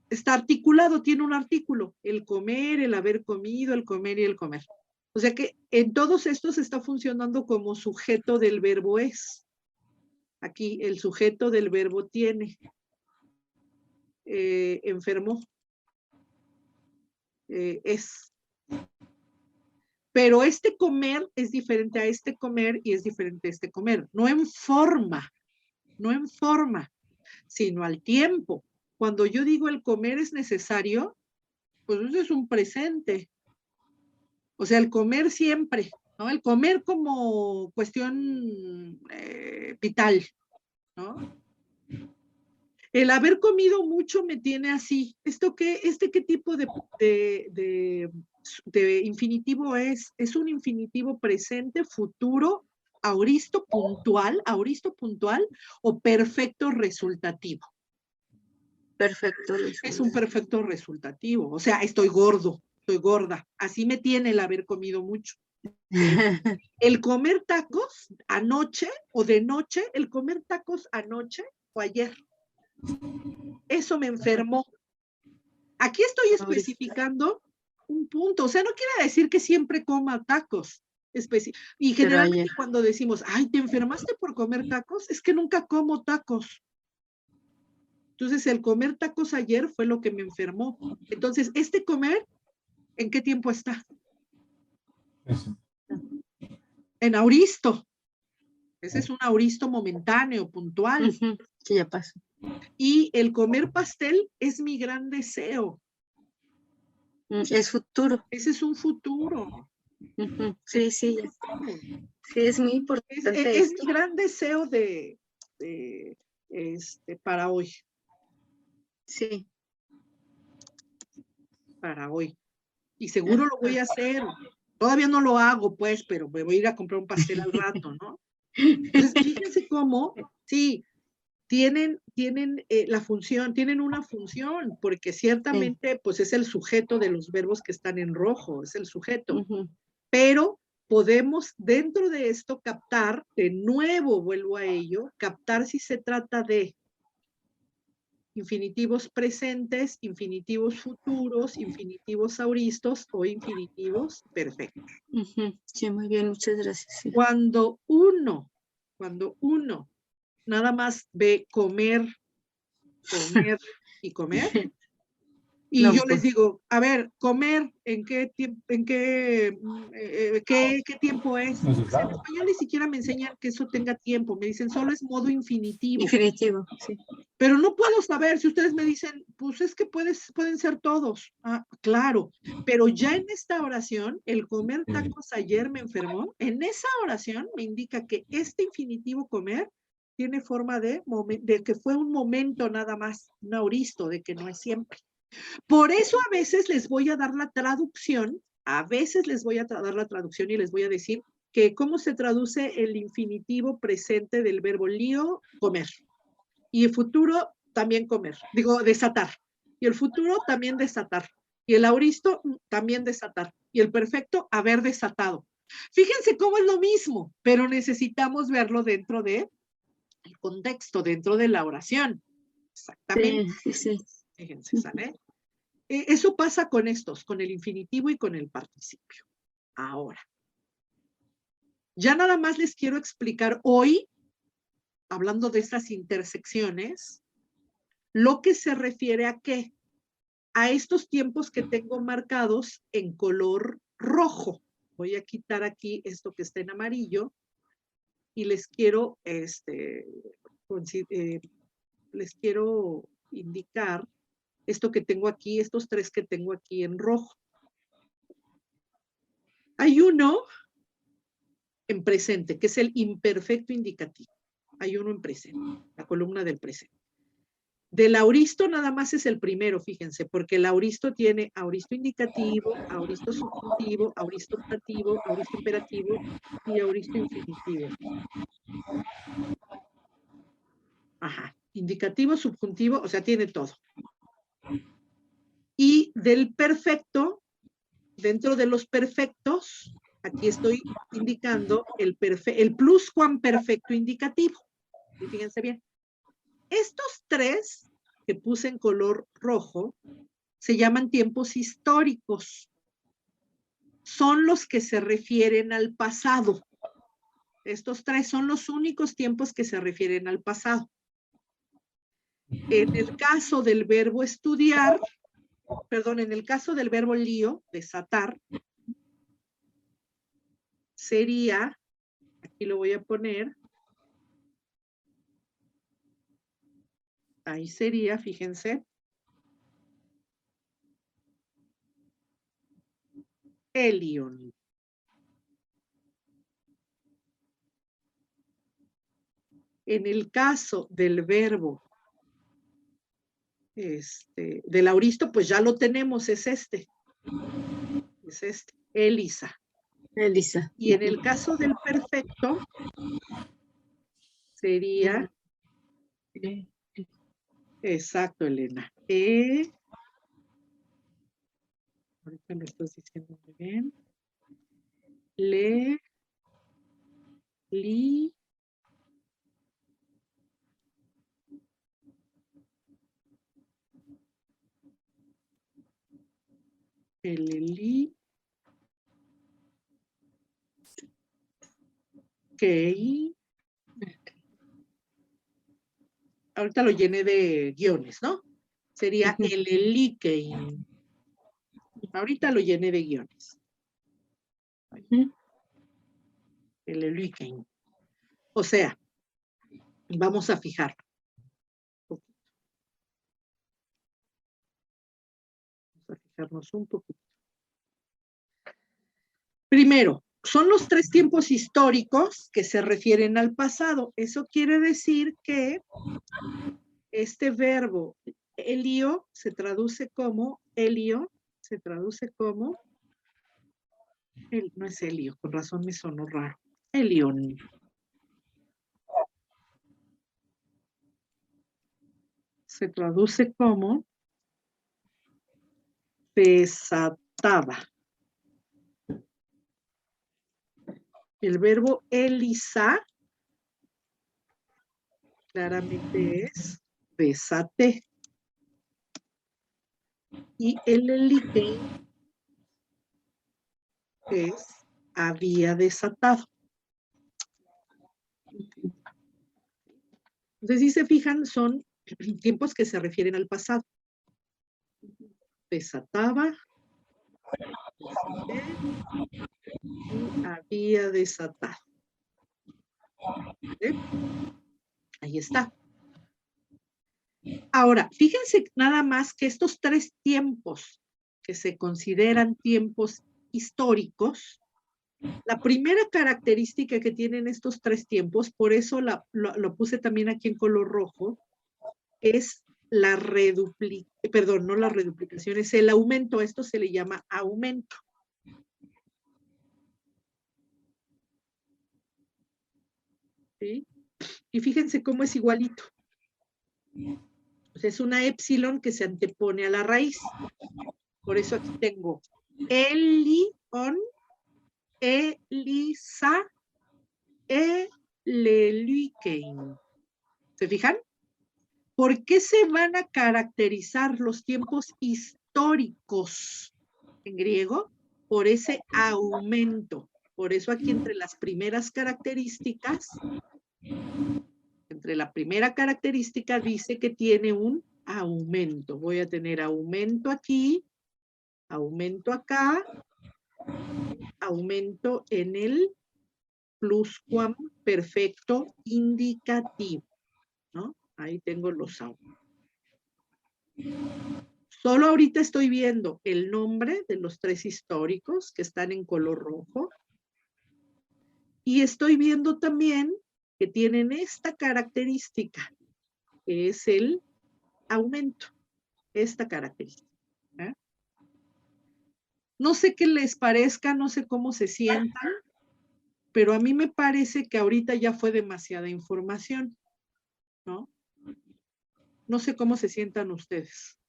está articulado, tiene un artículo, el comer, el haber comido, el comer y el comer. O sea que en todos estos está funcionando como sujeto del verbo es. Aquí el sujeto del verbo tiene. Enfermó. Es. Pero este comer es diferente a este comer y es diferente a este comer. No en forma, sino al tiempo. Cuando yo digo el comer es necesario, pues eso es un presente. O sea, el comer siempre, ¿no? El comer como cuestión vital, ¿no? El haber comido mucho me tiene así. ¿Qué tipo de infinitivo es? Es un infinitivo presente, futuro, auristo puntual o perfecto resultativo. Perfecto. Es un perfecto resultativo. O sea, estoy gordo, estoy gorda. Así me tiene el haber comido mucho. El comer tacos anoche o de noche, el comer tacos anoche o ayer. Eso me enfermó. Aquí estoy especificando un punto. O sea, no quiere decir que siempre coma tacos. Y generalmente cuando decimos, ay, ¿te enfermaste por comer tacos? Es que nunca como tacos. Entonces, el comer tacos ayer fue lo que me enfermó. Entonces, este comer, ¿en qué tiempo está? Eso. En auristo. Ese es un auristo momentáneo, puntual. Sí, ya pasó. Y el comer pastel es mi gran deseo. Es futuro. Ese es un futuro. Sí. Sí, es muy importante. Es mi gran deseo para hoy. Sí. Para hoy. Y seguro lo voy a hacer. Todavía no lo hago, pues, pero me voy a ir a comprar un pastel al rato, ¿no? Entonces, fíjense cómo, sí, tienen la función, tienen una función, porque ciertamente, pues, es el sujeto de los verbos que están en rojo, es el sujeto. Pero podemos, dentro de esto, captar, de nuevo vuelvo a ello, captar si se trata de infinitivos presentes, infinitivos futuros, infinitivos auristos o infinitivos perfectos. Sí, muy bien, muchas gracias. Sí. Cuando uno nada más ve comer y comer, Y No, yo les pues, digo, a ver, comer, ¿en qué tiempo, qué tiempo es? No se Pues en sabe. español ni siquiera me enseñan que eso tenga tiempo. Me dicen, solo es modo infinitivo. definitivo, sí. Pero no puedo saber si ustedes me dicen, pues es que pueden ser todos. Ah, claro, pero ya en esta oración, el comer tacos ayer me enfermó, en esa oración me indica que este infinitivo comer tiene forma de que fue un momento nada más, un auristo, de que no es siempre. Por eso a veces les voy a dar la traducción, a veces les voy a dar la traducción y les voy a decir que cómo se traduce el infinitivo presente del verbo lío, comer. Y el futuro también comer, digo, desatar. Y el futuro también desatar. Y el auristo también desatar. Y el perfecto haber desatado. Fíjense cómo es lo mismo, pero necesitamos verlo dentro del contexto, dentro de la oración. Exactamente. Sí, sí, sí. Fíjense, ¿sale? Eso pasa con estos, con el infinitivo y con el participio. Ahora, ya nada más les quiero explicar hoy, hablando de estas intersecciones, lo que se refiere a qué, a estos tiempos que tengo marcados en color rojo. Voy a quitar aquí esto que está en amarillo y les quiero, les quiero indicar esto que tengo aquí, estos tres que tengo aquí en rojo. Hay uno en presente, que es el imperfecto indicativo. Hay uno en presente, la columna del presente. Del auristo nada más es el primero, fíjense, porque el auristo tiene auristo indicativo, auristo subjuntivo, auristo optativo, auristo imperativo y auristo infinitivo. Ajá, indicativo, subjuntivo, o sea, tiene todo. Y del perfecto, dentro de los perfectos, aquí estoy indicando el pluscuamperfecto indicativo. Y fíjense bien. Estos tres que puse en color rojo se llaman tiempos históricos. Son los que se refieren al pasado. Estos tres son los únicos tiempos que se refieren al pasado. En el caso del verbo estudiar, perdón, en el caso del verbo lío, desatar, sería, aquí lo voy a poner, ahí sería, fíjense, Elion. En el caso del verbo del auristo, pues ya lo tenemos, es este, Elisa. Elisa. Y en el caso del perfecto, sería, exacto, Elena, ahorita me estás diciendo muy bien, li, li, que, ahorita lo llené de guiones, ¿no? Sería el elikein. Ahorita lo llené de guiones. El elikein. O sea, vamos a fijar. Vamos a fijarnos un poquito. Primero, son los tres tiempos históricos que se refieren al pasado. Eso quiere decir que este verbo elio se traduce como, no es helio, con razón me sonó raro, elion. Se traduce como desataba. El verbo elisa claramente es desaté. Y el elikein es había desatado. Entonces, si se fijan, son tiempos que se refieren al pasado. desataba y había desatado. ¿Sí? Ahí está. Ahora, fíjense nada más que estos tres tiempos que se consideran tiempos históricos, la primera característica que tienen estos tres tiempos, por eso lo puse también aquí en color rojo, es la reduplicación, no la reduplicación, es el aumento. A esto se le llama aumento. ¿Sí? Y fíjense cómo es igualito. O sea, es una epsilon que se antepone a la raíz. Por eso aquí tengo Elion, Elisa, Elelykein. ¿Se fijan? ¿Por qué se van a caracterizar los tiempos históricos en griego? Por ese aumento. Por eso aquí entre las primeras características, entre la primera característica dice que tiene un aumento. Voy a tener aumento aquí, aumento acá, aumento en el pluscuamperfecto indicativo, ¿no? Ahí tengo los aumentos. Solo ahorita estoy viendo el nombre de los tres históricos que están en color rojo. Y estoy viendo también que tienen esta característica, que es el aumento. Esta característica. ¿Eh? No sé qué les parezca, no sé cómo se sientan, pero a mí me parece que ahorita ya fue demasiada información, ¿no? No sé cómo se sientan ustedes.